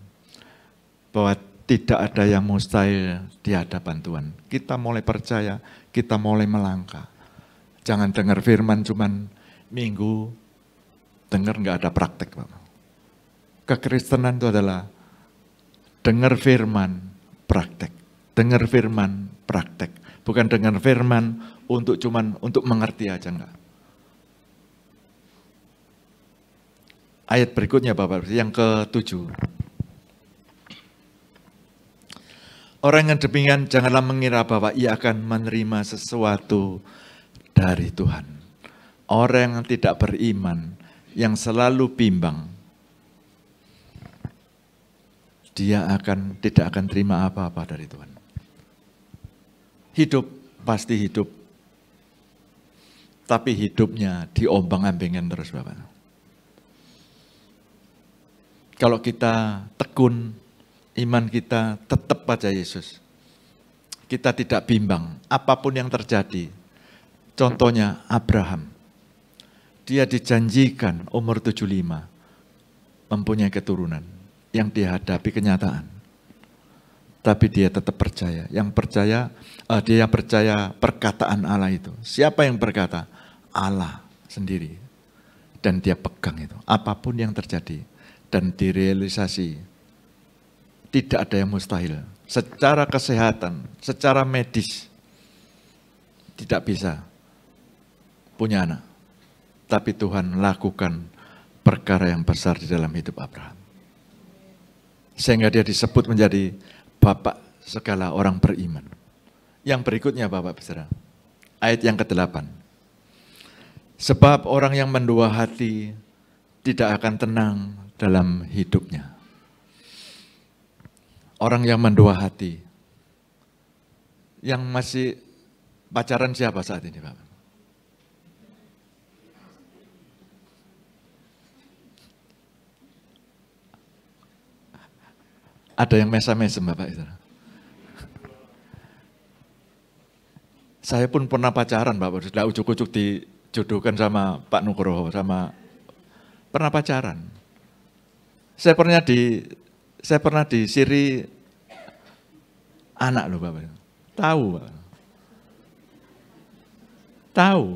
Bahwa tidak ada yang mustahil di hadapan Tuhan. Kita mulai percaya, kita mulai melangkah. Jangan dengar firman cuman minggu, dengar nggak ada praktek. Bapak. Kekristenan itu adalah dengar firman, praktek. Dengar firman, praktek. Bukan dengar firman untuk mengerti aja enggak. Ayat berikutnya Bapak, yang ke-7. Orang yang demikian janganlah mengira bahwa ia akan menerima sesuatu dari Tuhan. Orang yang tidak beriman, yang selalu bimbang, dia tidak akan terima apa-apa dari Tuhan. Hidup, pasti hidup. Tapi hidupnya diombang-ambingkan terus Bapak. Kalau kita tekun, iman kita tetap pada Yesus. kita tidak bimbang apapun yang terjadi. Contohnya Abraham, dia dijanjikan umur 75, mempunyai keturunan yang dihadapi kenyataan. Tapi dia tetap percaya, dia percaya perkataan Allah itu. Siapa yang berkata? Allah sendiri. Dan dia pegang itu, apapun yang terjadi. Dan direalisasi, tidak ada yang mustahil. Secara kesehatan, secara medis, tidak bisa punya anak. Tapi Tuhan lakukan perkara yang besar di dalam hidup Abraham. Sehingga dia disebut menjadi bapak segala orang beriman. Yang berikutnya Bapak Saudara, ayat yang ke-8. Sebab orang yang mendua hati tidak akan tenang dalam hidupnya. Orang yang mendua hati, yang masih pacaran siapa saat ini Bapak? Ada yang mesem-mesem Bapak itu. Saya pun pernah pacaran Bapak, sudah ujuk-ujuk dijodohkan sama Pak Nugroho, pernah pacaran. Saya pernah disiri anak loh Bapak. Tahu Bapak. Tahu.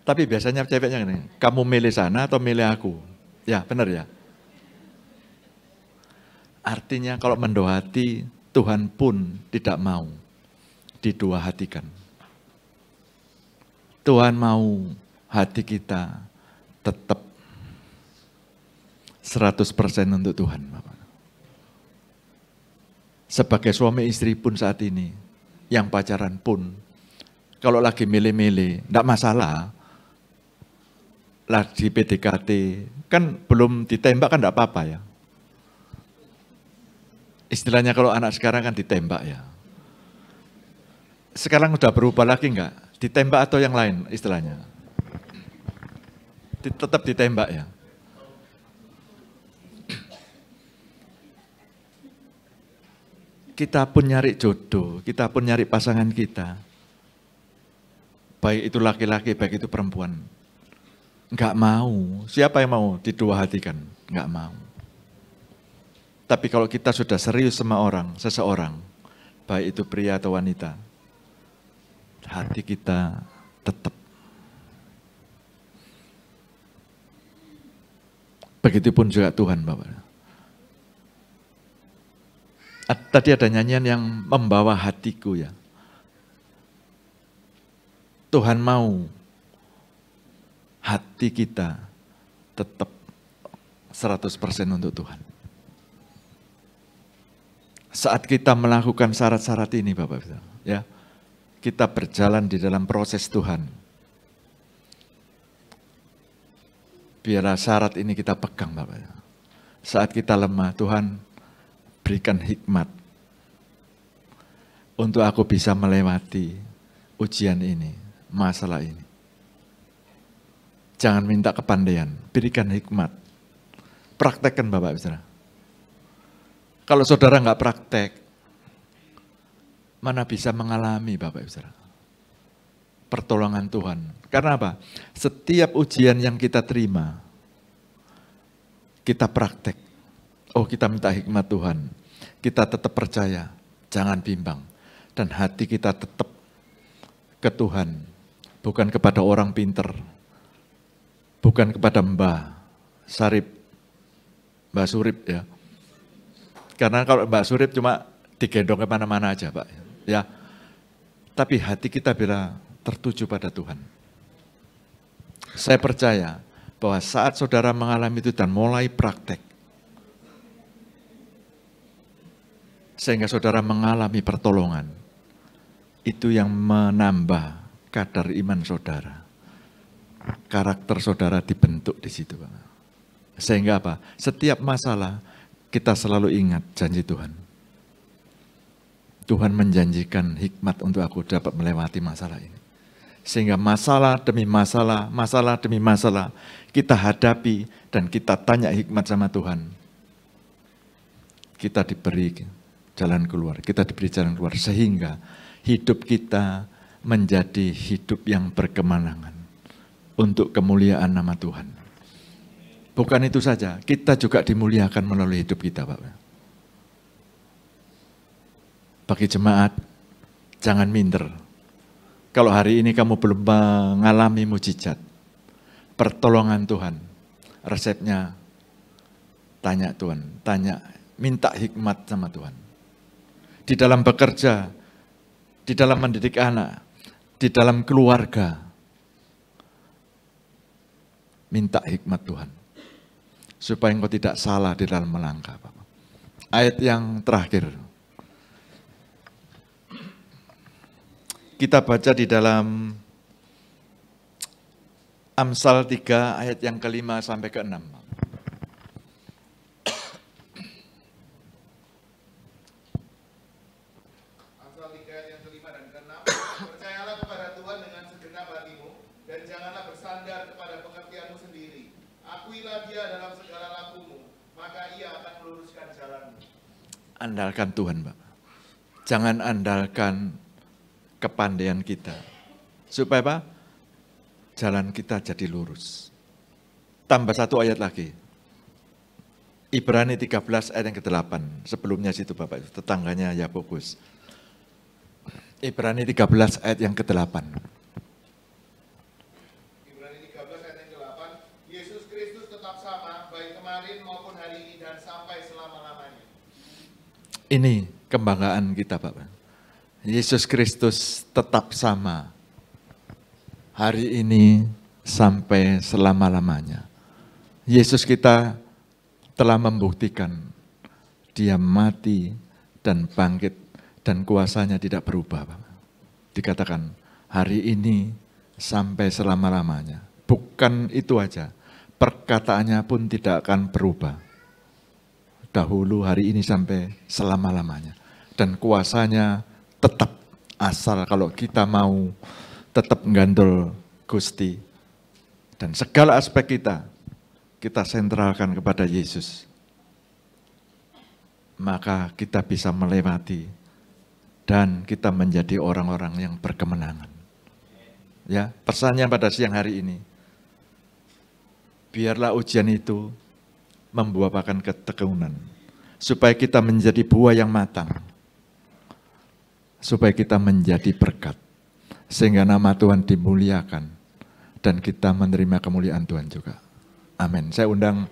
Tapi biasanya ceweknya gini, kamu milih sana atau milih aku? Ya benar ya. Artinya kalau mendua hati, Tuhan pun tidak mau didua hatikan. Tuhan mau hati kita tetap 100% untuk Tuhan. Bapak. Sebagai suami istri pun saat ini, yang pacaran pun, kalau lagi milih-milih, enggak masalah. Lagi PDKT, kan belum ditembak kan enggak apa-apa ya. Istilahnya kalau anak sekarang kan ditembak ya. Sekarang udah berubah lagi enggak? Ditembak atau yang lain istilahnya? Tetap ditembak ya. Kita pun nyari jodoh, kita pun nyari pasangan kita. Baik itu laki-laki, baik itu perempuan. Enggak mau. Siapa yang mau didua hatikan? Enggak mau. Tapi kalau kita sudah serius sama seseorang, baik itu pria atau wanita, hati kita tetap. Begitupun juga Tuhan Bapak. Tadi ada nyanyian yang membawa hatiku ya. Tuhan mau hati kita tetap 100% untuk Tuhan. Saat kita melakukan syarat-syarat ini Bapak Ibu, ya, kita berjalan di dalam proses Tuhan. Biarlah syarat ini kita pegang Bapak. Saat kita lemah, Tuhan berikan hikmat untuk aku bisa melewati ujian ini, masalah ini. Jangan minta kepandaian, berikan hikmat. Praktekkan Bapak Ibu. Kalau saudara nggak praktek, mana bisa mengalami Bapak Ibu pertolongan Tuhan. Karena apa? Setiap ujian yang kita terima, kita praktek. Oh, kita minta hikmat Tuhan. Kita tetap percaya, jangan bimbang. Dan hati kita tetap ke Tuhan. Bukan kepada orang pinter. Bukan kepada Mbah Surip ya. Karena kalau Mbak Surip cuma digendong kemana-mana aja Pak. Ya. Tapi hati kita bila tertuju pada Tuhan. Saya percaya bahwa saat saudara mengalami itu dan mulai praktek, sehingga saudara mengalami pertolongan, itu yang menambah kadar iman saudara. Karakter saudara dibentuk di situ Pak. Sehingga apa? Setiap masalah kita selalu ingat janji Tuhan. Tuhan menjanjikan hikmat untuk aku dapat melewati masalah ini. Sehingga masalah demi masalah, masalah demi masalah, kita hadapi dan kita tanya hikmat sama Tuhan. Kita diberi jalan keluar. Kita diberi jalan keluar sehingga hidup kita menjadi hidup yang berkemenangan untuk kemuliaan nama Tuhan. Bukan itu saja, kita juga dimuliakan melalui hidup kita, Pak. Bagi jemaat, jangan minder. Kalau hari ini kamu belum mengalami mujizat, pertolongan Tuhan, resepnya tanya Tuhan, minta hikmat sama Tuhan. Di dalam bekerja, di dalam mendidik anak, di dalam keluarga, minta hikmat Tuhan. Supaya engkau tidak salah di dalam melangkah. Ayat yang terakhir. Kita baca di dalam Amsal 3 ayat yang ke-5 sampai ke-6. Amsal 3 ayat yang ke-5 dan ke-6. Percayalah kepada Tuhan dengan segenap hatimu dan janganlah bersandar kepada pengertianmu sendiri. Akuilah Dia dalam segala lakumu, maka Ia akan meluruskan jalanmu. Andalkan Tuhan, Pak. Jangan andalkan kepandaian kita. Supaya apa? Jalan kita jadi lurus. Tambah satu ayat lagi. Ibrani 13 ayat yang ke-8. Sebelumnya situ Bapak, tetangganya Yakobus. Ibrani 13 ayat yang ke-8. Ibrani 13 ayat yang ke-8. Yesus Kristus tetap sama, baik kemarin maupun hari ini dan sampai selama-lamanya. Ini kebanggaan kita, Bapak. Yesus Kristus tetap sama hari ini sampai selama-lamanya. Yesus kita telah membuktikan Dia mati dan bangkit dan kuasanya tidak berubah. Dikatakan hari ini sampai selama-lamanya. Bukan itu aja, perkataannya pun tidak akan berubah. Dahulu, hari ini sampai selama-lamanya. Dan kuasanya tetap, asal kalau kita mau tetap menggandol Gusti. Dan segala aspek kita sentralkan kepada Yesus. Maka kita bisa melewati dan kita menjadi orang-orang yang berkemenangan. Ya, pesannya pada siang hari ini. Biarlah ujian itu membuahkan ketekunan. Supaya kita menjadi buah yang matang. Supaya kita menjadi berkat, sehingga nama Tuhan dimuliakan, dan kita menerima kemuliaan Tuhan juga. Amin. Saya undang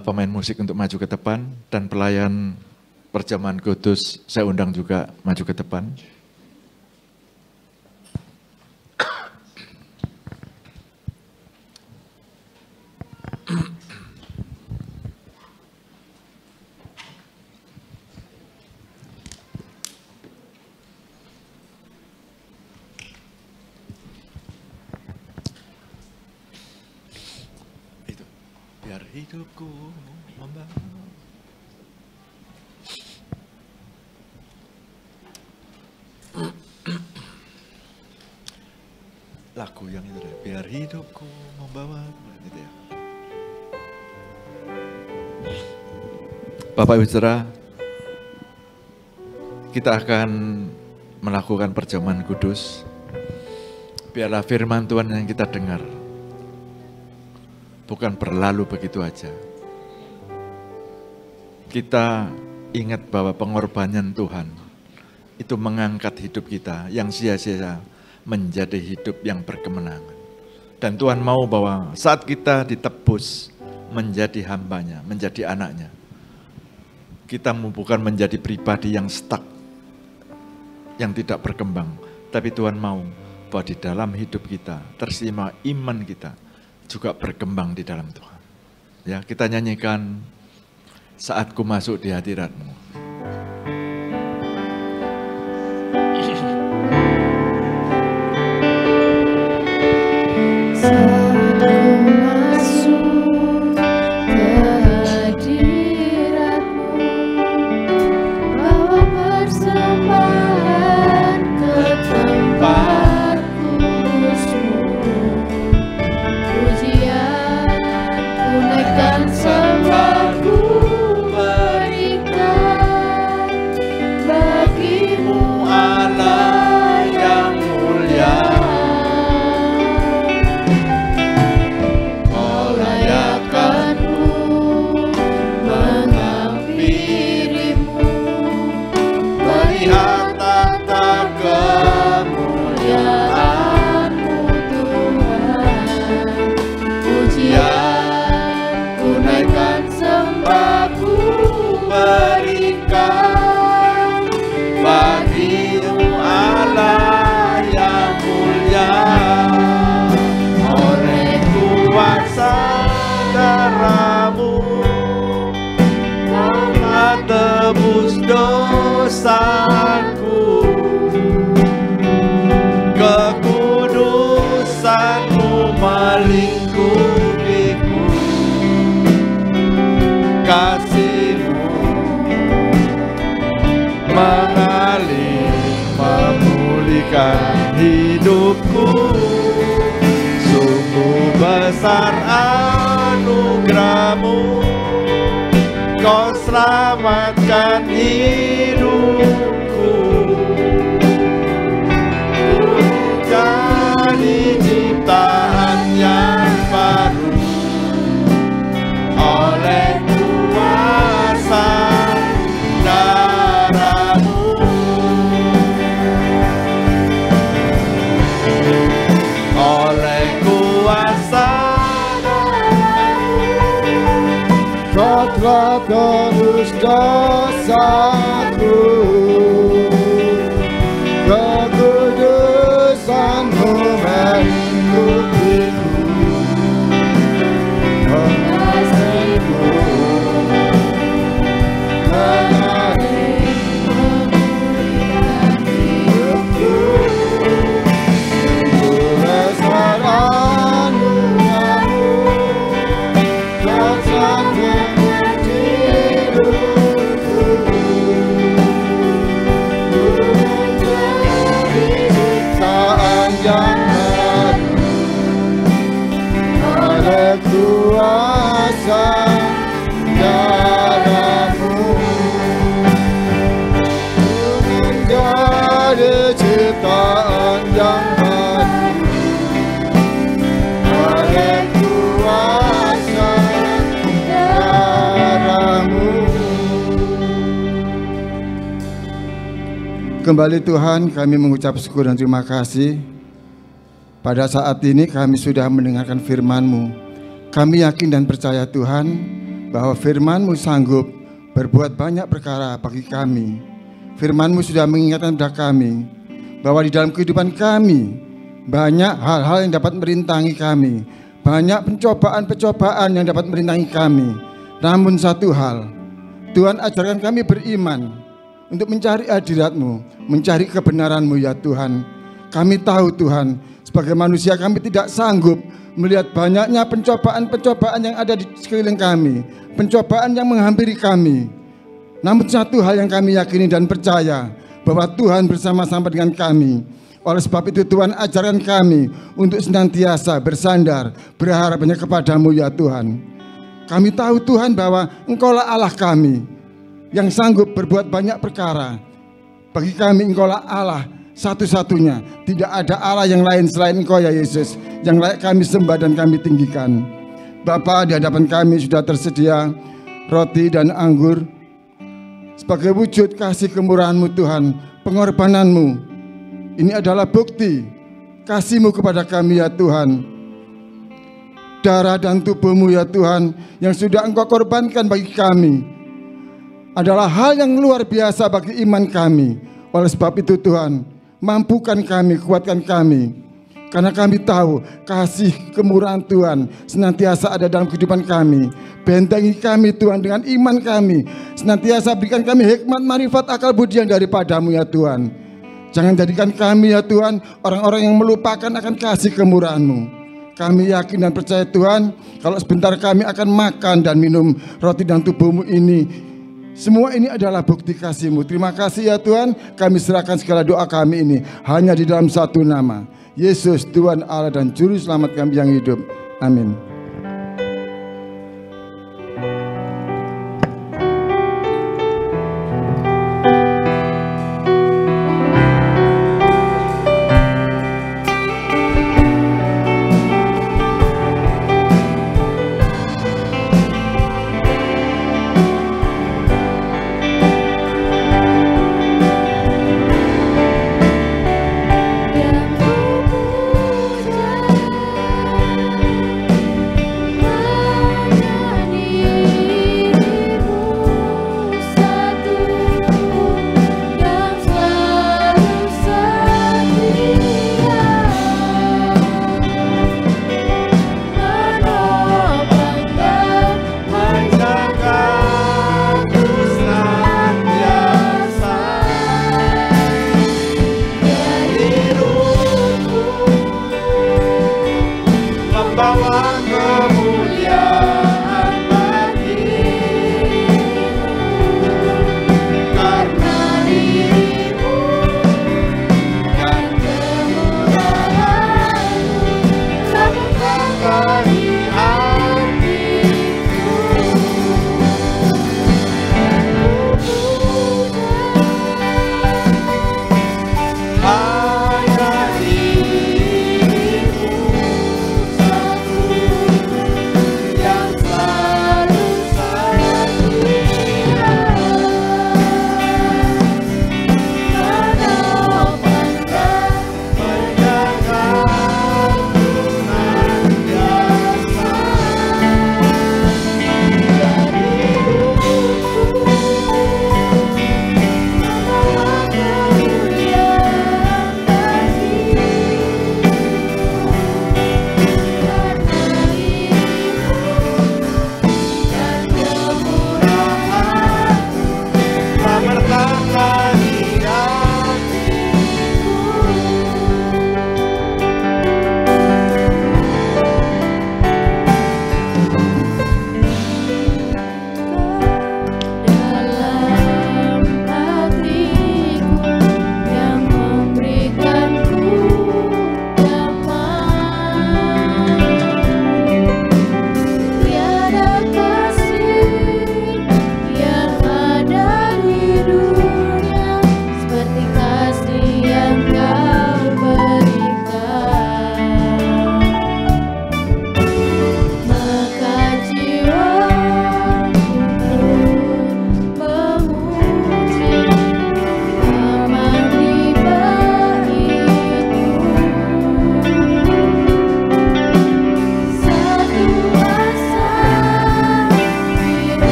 pemain musik untuk maju ke depan, dan pelayan perjamuan kudus saya undang juga maju ke depan. Biar hidupku membangun. Lagu yang itu deh, biar hidupku membawa, gitu ya. Bapak Ibu Saudara, kita akan melakukan perjamuan kudus. Biarlah firman Tuhan yang kita dengar bukan berlalu begitu aja. Kita ingat bahwa pengorbanan Tuhan itu mengangkat hidup kita yang sia-sia menjadi hidup yang berkemenangan. Dan Tuhan mau bahwa saat kita ditebus menjadi hambanya, menjadi anaknya, kita bukan menjadi pribadi yang stuck, yang tidak berkembang. Tapi Tuhan mau bahwa di dalam hidup kita, tersima iman kita, juga berkembang di dalam Tuhan. Ya, kita nyanyikan Saat Ku Masuk di Hadirat-Mu. Sembahku berikan hambaku berikan bagimu Allah yang mulia, oleh kuasa darahmu telah tebus dosaku, kekudusanmu melingkupiku, kasihmu mengalir memulihkan hidupku, sungguh besar anugerahmu, kau selamatkan hidupku, jadi ciptaan yang baru oleh kuasa darahmu, oleh kuasa kau telah tebus dosaku, kekudusanmu melingkupiku, kasihmu mengalir memulihkan hidupku, sungguh besar anugerahmu, kau selamatkan hidupku, menjadi ciptaan yang baru oleh kuasa darahmu, menjadi ciptaan yang baru oleh kuasa darahmu. Kembali Tuhan, kami mengucap syukur dan terima kasih. Pada saat ini kami sudah mendengarkan firman-Mu. Kami yakin dan percaya Tuhan bahwa firman-Mu sanggup berbuat banyak perkara bagi kami. Firman-Mu sudah mengingatkan kepada kami bahwa di dalam kehidupan kami banyak hal-hal yang dapat merintangi kami, banyak pencobaan-pencobaan yang dapat merintangi kami. Namun satu hal, Tuhan ajarkan kami beriman untuk mencari hadirat-Mu, mencari kebenaran-Mu ya Tuhan. Kami tahu Tuhan, sebagai manusia kami tidak sanggup melihat banyaknya pencobaan-pencobaan yang ada di sekeliling kami, pencobaan yang menghampiri kami. Namun satu hal yang kami yakini dan percaya, bahwa Tuhan bersama-sama dengan kami. Oleh sebab itu Tuhan ajarkan kami untuk senantiasa bersandar, berharap hanya kepadamu ya Tuhan. Kami tahu Tuhan bahwa Engkaulah Allah kami, yang sanggup berbuat banyak perkara. Bagi kami Engkaulah Allah satu-satunya, tidak ada Allah yang lain selain Engkau ya Yesus, yang layak kami sembah dan kami tinggikan. Bapa, di hadapan kami sudah tersedia roti dan anggur sebagai wujud kasih kemurahan-Mu Tuhan, pengorbanan-Mu. Ini adalah bukti kasih-Mu kepada kami ya Tuhan. Darah dan tubuh-Mu ya Tuhan yang sudah Engkau korbankan bagi kami adalah hal yang luar biasa bagi iman kami. Oleh sebab itu Tuhan, mampukan kami, kuatkan kami, karena kami tahu kasih kemurahan Tuhan senantiasa ada dalam kehidupan kami. Bentengi kami Tuhan dengan iman kami, senantiasa berikan kami hikmat, marifat, akal budi yang daripada-Mu ya Tuhan. Jangan jadikan kami ya Tuhan orang-orang yang melupakan akan kasih kemurahan-Mu. Kami yakin dan percaya Tuhan, kalau sebentar kami akan makan dan minum roti dan tubuh-Mu ini, semua ini adalah bukti kasih-Mu. Terima kasih ya Tuhan, kami serahkan segala doa kami ini hanya di dalam satu nama, Yesus Tuhan Allah dan Juru Selamat kami yang hidup. Amin.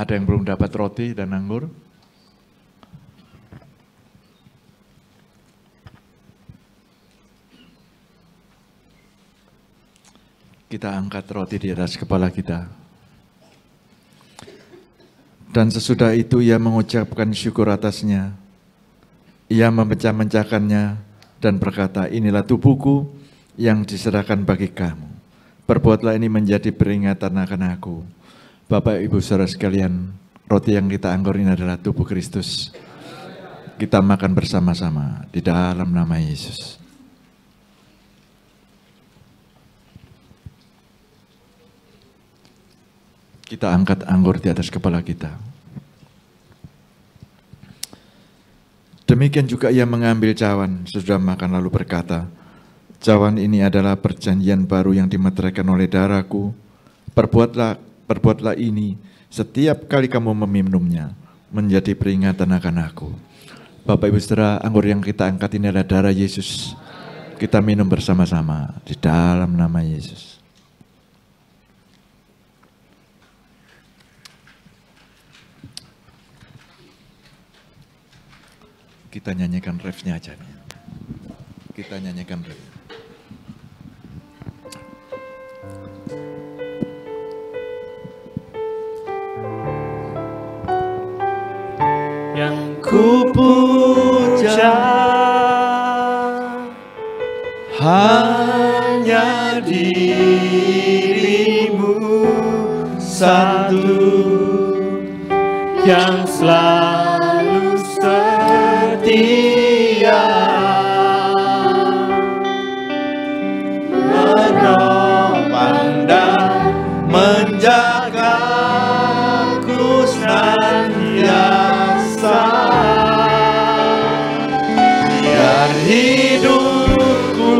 Ada yang belum dapat roti dan anggur? Kita angkat roti di atas kepala kita. Dan sesudah itu ia mengucapkan syukur atasnya. Ia memecah-mecahkannya dan berkata, inilah tubuhku yang diserahkan bagi kamu. Perbuatlah ini menjadi peringatan akan aku. Bapak, Ibu, Saudara sekalian, roti yang kita anggur ini adalah tubuh Kristus. Kita makan bersama-sama di dalam nama Yesus. Kita angkat anggur di atas kepala kita. Demikian juga ia mengambil cawan sesudah makan lalu berkata, cawan ini adalah perjanjian baru yang dimeteraikan oleh darahku. Perbuatlah ini setiap kali kamu meminumnya menjadi peringatan akan aku. Bapak Ibu Saudara, anggur yang kita angkat ini adalah darah Yesus. Kita minum bersama-sama di dalam nama Yesus. Kita nyanyikan refnya aja nih. Kita nyanyikan ref. Yang ku puja hanya dirimu satu, yang selalu setia menopang dan menjagaku senantiasa, biar hidupku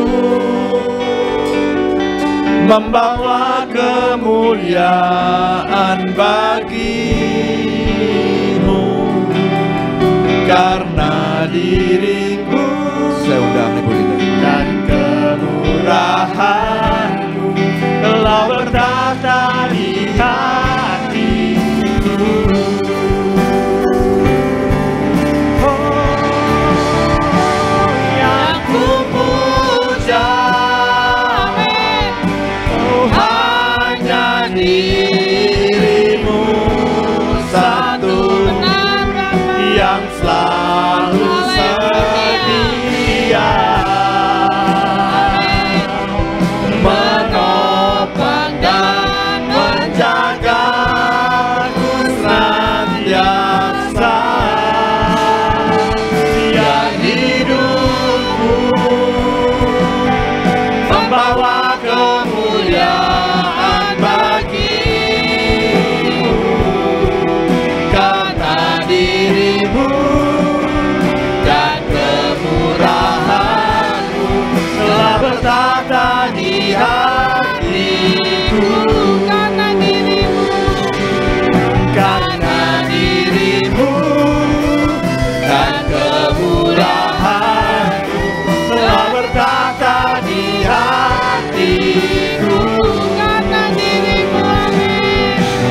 membawa kemuliaan bagimu, karena diriku dan kemurahanmu telah bertata di hatiku. Oh, yang ku puja, oh hanya dirimu satu, yang selalu setia menopang dan menjagaku senantiasa, biar hidupku membawa kemuliaan bagimu, karena dirimu dan kemurahanmu telah bertata di hatiku, karena dirimu dan kemurahanmu telah bertata di hatiku,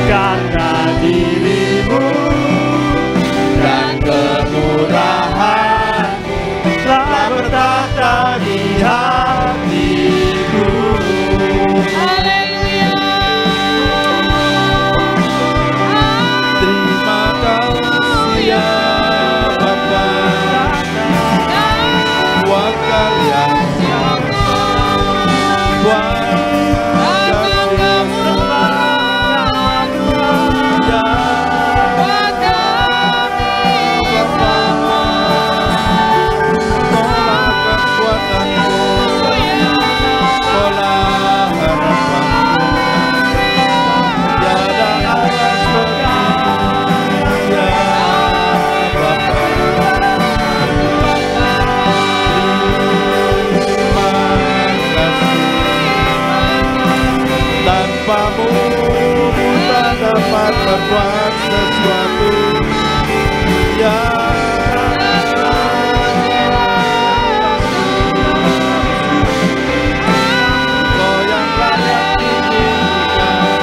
karena dirimu dan kemurahanmu telah bertata di hatiku. Terima kasih ya Bapa, buat kalian, buat dapat berbuat sesuatu Kau yang layak diinginkan,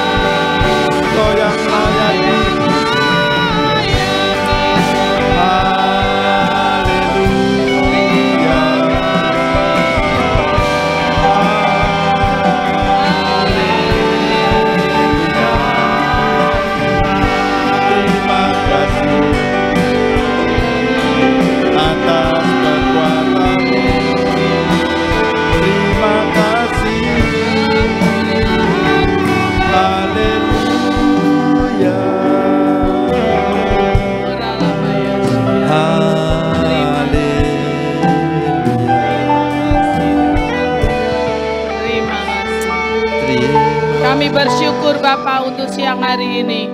Kau yang layak dipuji. Kami bersyukur Bapa untuk siang hari ini.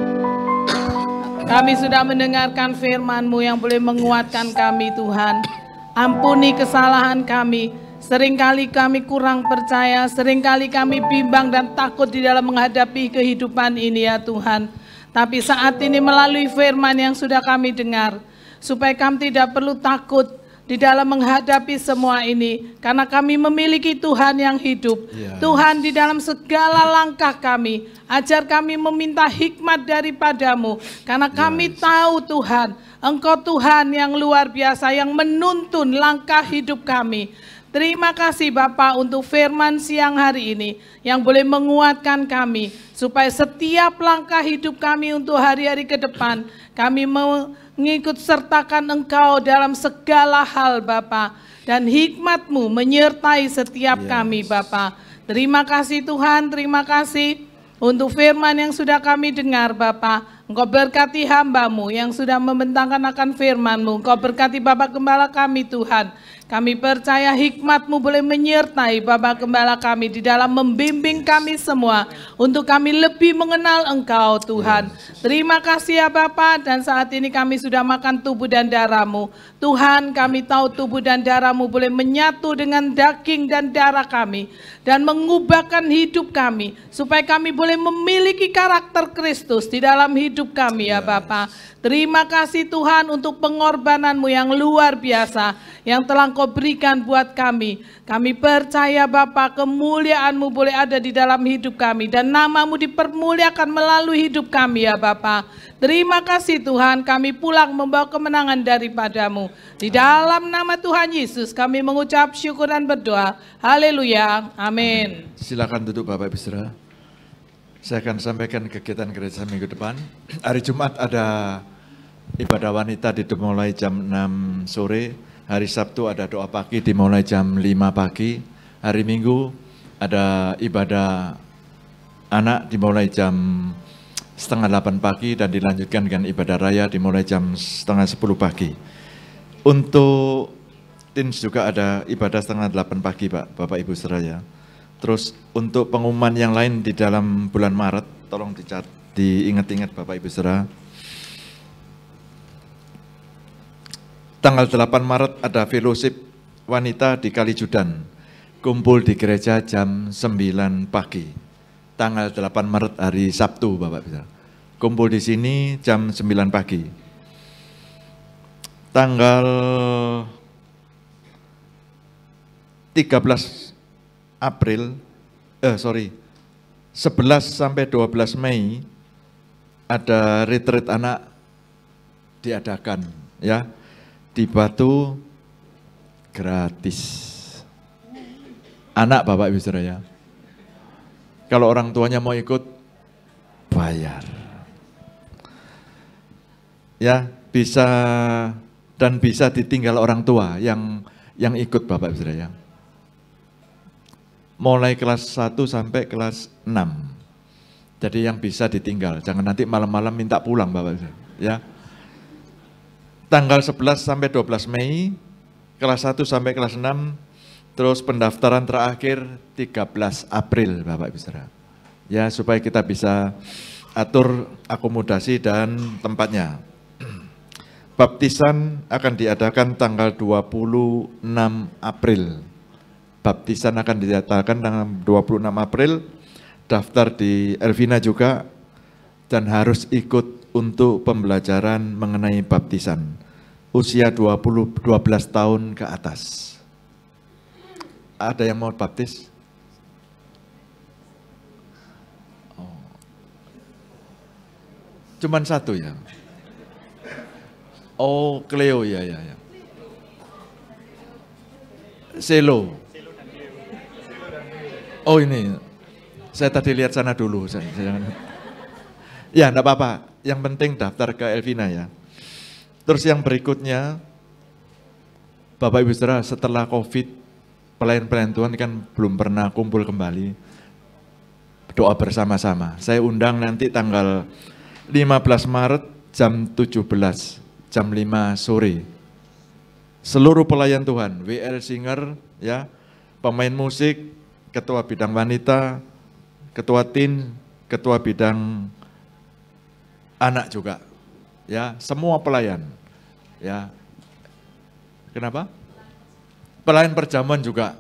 Kami sudah mendengarkan firman-Mu yang boleh menguatkan kami Tuhan. Ampuni kesalahan kami. Seringkali kami kurang percaya, seringkali kami bimbang dan takut di dalam menghadapi kehidupan ini ya Tuhan. Tapi saat ini melalui firman yang sudah kami dengar, supaya kami tidak perlu takut di dalam menghadapi semua ini, karena kami memiliki Tuhan yang hidup. Tuhan, di dalam segala langkah kami, ajar kami meminta hikmat daripada-Mu, karena kami tahu Tuhan, Engkau Tuhan yang luar biasa, yang menuntun langkah hidup kami. Terima kasih Bapa untuk firman siang hari ini yang boleh menguatkan kami, supaya setiap langkah hidup kami untuk hari-hari ke depan, kami mengikut sertakan Engkau dalam segala hal Bapa, dan hikmat-Mu menyertai setiap kami Bapa. Terima kasih Tuhan, terima kasih untuk firman yang sudah kami dengar Bapa. Engkau berkati hamba-Mu yang sudah membentangkan akan firman-Mu. Engkau berkati Bapak Gembala kami Tuhan. Kami percaya hikmat-Mu boleh menyertai Bapak Gembala kami di dalam membimbing kami semua untuk kami lebih mengenal Engkau Tuhan. Terima kasih ya Bapa, dan saat ini kami sudah makan tubuh dan darah-Mu. Tuhan, kami tahu tubuh dan darah-Mu boleh menyatu dengan daging dan darah kami dan mengubahkan hidup kami supaya kami boleh memiliki karakter Kristus di dalam hidup kami ya Bapa. Terima kasih Tuhan untuk pengorbanan-Mu yang luar biasa yang telah Engkau berikan buat kami. Kami percaya Bapa, kemuliaan-Mu boleh ada di dalam hidup kami dan nama-Mu dipermuliakan melalui hidup kami ya Bapa. Terima kasih Tuhan, kami pulang membawa kemenangan daripada-Mu. Di dalam nama Tuhan Yesus kami mengucap syukur dan berdoa. Haleluya. Amin. Silakan duduk Bapak Ibu Saudara. Saya akan sampaikan kegiatan gereja minggu depan. Hari Jumat ada ibadah wanita dimulai jam 6 sore. Hari Sabtu ada doa pagi dimulai jam 5 pagi. Hari Minggu ada ibadah anak dimulai jam setengah 8 pagi dan dilanjutkan dengan ibadah raya dimulai jam setengah 10 pagi. Untuk teens juga ada ibadah setengah 8 pagi Pak, Bapak Ibu Saudara. Terus untuk pengumuman yang lain di dalam bulan Maret, tolong diingat-ingat Bapak Ibu Saudara. Tanggal 8 Maret ada fellowship wanita di Kalijudan. Kumpul di gereja jam 9 pagi. Tanggal 8 Maret hari Sabtu Bapak Ibu Saudara. Kumpul di sini jam 9 pagi. Tanggal 11 sampai 12 Mei ada retreat anak diadakan ya. Di Batu gratis. Anak Bapak Ibu Saudara ya. Kalau orang tuanya mau ikut bayar. Ya, bisa dan bisa ditinggal orang tua yang ikut Bapak Ibu Saudara ya. Mulai kelas 1 sampai kelas 6. Jadi yang bisa ditinggal, jangan nanti malam-malam minta pulang Bapak Ibu ya. Tanggal 11 sampai 12 Mei, kelas 1 sampai kelas 6, terus pendaftaran terakhir 13 April Bapak Ibu Saudara. Ya, supaya kita bisa atur akomodasi dan tempatnya. Baptisan akan diadakan tanggal 26 April. Baptisan akan diadakan tanggal 26 April, daftar di Elvina juga, dan harus ikut untuk pembelajaran mengenai baptisan. Usia 12 tahun ke atas. Ada yang mau baptis? Oh. Cuman satu ya? Oh, Cleo ya. Selo. Oh ini, saya tadi lihat sana dulu. Ya, enggak apa-apa. Yang penting daftar ke Elvina ya. Terus yang berikutnya, Bapak Ibu Saudara, setelah COVID, pelayan-pelayan Tuhan kan belum pernah kumpul kembali. Doa bersama-sama. Saya undang nanti tanggal 15 Maret jam 17, jam 5 sore. Seluruh pelayan Tuhan, WL Singer, ya, pemain musik, ketua bidang wanita, ketua tin, ketua bidang anak juga, ya, semua pelayan, ya. Kenapa? Pelayan perjamuan juga,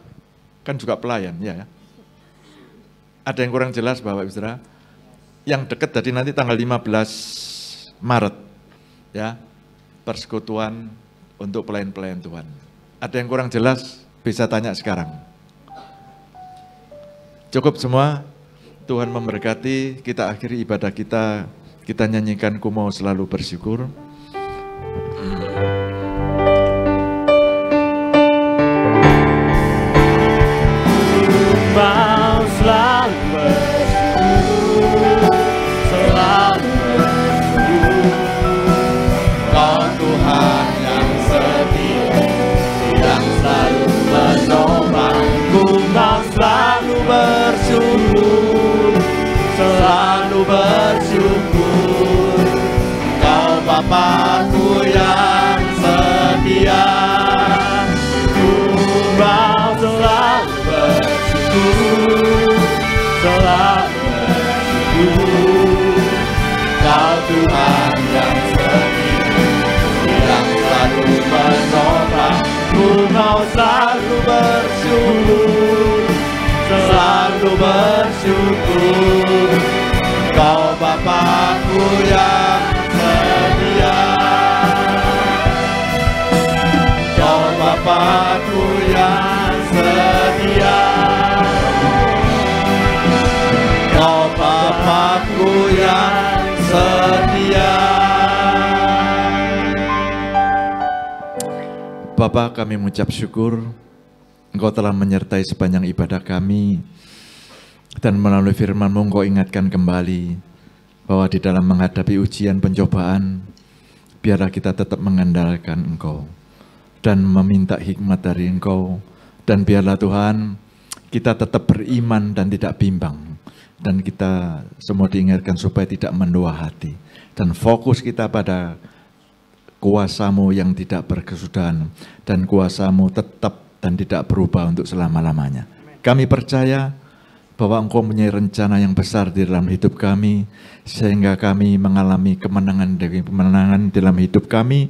kan juga pelayan, ya. Ada yang kurang jelas Bapak Ibu Saudara? Yang dekat tadi nanti tanggal 15 Maret, ya, persekutuan untuk pelayan-pelayan Tuhan. Ada yang kurang jelas, bisa tanya sekarang. Cukup semua, Tuhan memberkati, kita akhiri ibadah kita nyanyikan Ku Mau Selalu Bersyukur. Mau selalu bersyukur, selalu bersyukur. Kau Tuhan yang setia, yang selalu menolong. Ku mau selalu bersyukur, selalu bersyukur. Kau Bapa-Ku yang setia. Ku mau selalu bersyukur, selalu bersyukur. Kau Tuhan yang setia, yang selalu menolong. Ku mau selalu bersyukur, selalu bersyukur. Kau Bapa-Ku yang setia. Kau Bapa-Ku yang setia. Kau Bapa-Ku yang setia. Bapa, kami mengucap syukur Engkau telah menyertai sepanjang ibadah kami, dan melalui firman-Mu Engkau ingatkan kembali bahwa di dalam menghadapi ujian pencobaan, biarlah kita tetap mengandalkan Engkau dan meminta hikmat dari Engkau, dan biarlah Tuhan kita tetap beriman dan tidak bimbang, dan kita semua diingatkan supaya tidak mendua hati, dan fokus kita pada kuasa-Mu yang tidak berkesudahan, dan kuasa-Mu tetap dan tidak berubah untuk selama-lamanya. Kami percaya bahwa Engkau mempunyai rencana yang besar di dalam hidup kami, sehingga kami mengalami kemenangan demi kemenangan dalam hidup kami,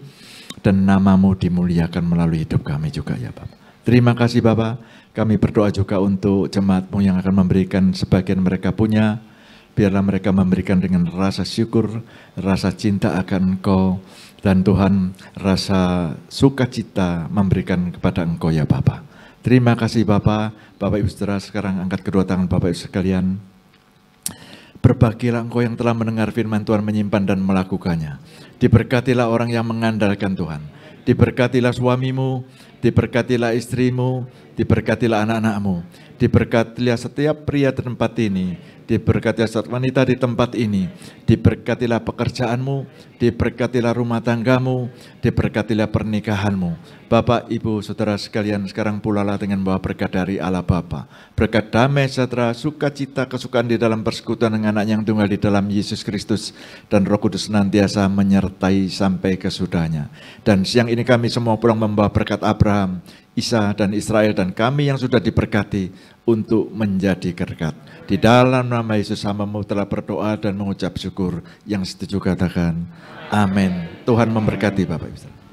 dan nama-Mu dimuliakan melalui hidup kami juga ya Bapak. Terima kasih Bapak. Kami berdoa juga untuk jemaat-Mu yang akan memberikan sebagian mereka punya. Biarlah mereka memberikan dengan rasa syukur, rasa cinta akan Engkau, dan Tuhan rasa sukacita memberikan kepada Engkau ya Bapa. Terima kasih Bapa. Bapak Ibu Saudara, sekarang angkat kedua tangan Bapak Ibu sekalian. Berbahagialah Engkau yang telah mendengar firman Tuhan, menyimpan dan melakukannya. Diberkatilah orang yang mengandalkan Tuhan. Diberkatilah suamimu, diberkatilah istrimu, diberkatilah anak-anakmu. Diberkatilah setiap pria di tempat ini, diberkatilah setiap wanita di tempat ini, diberkatilah pekerjaanmu, diberkatilah rumah tanggamu, diberkatilah pernikahanmu. Bapak, Ibu, Saudara sekalian, sekarang pulalah dengan membawa berkat dari Allah Bapa, berkat damai sejahtera, sukacita, kesukaan di dalam persekutuan dengan anak yang tunggal di dalam Yesus Kristus, dan Roh Kudus senantiasa menyertai sampai kesudahnya. Dan siang ini kami semua pulang membawa berkat Abraham, Isa dan Israel, dan kami yang sudah diberkati untuk menjadi berkat. Di dalam nama Yesus hamba-Mu telah berdoa dan mengucap syukur. Yang setuju katakan amin. Tuhan memberkati Bapak Ibu.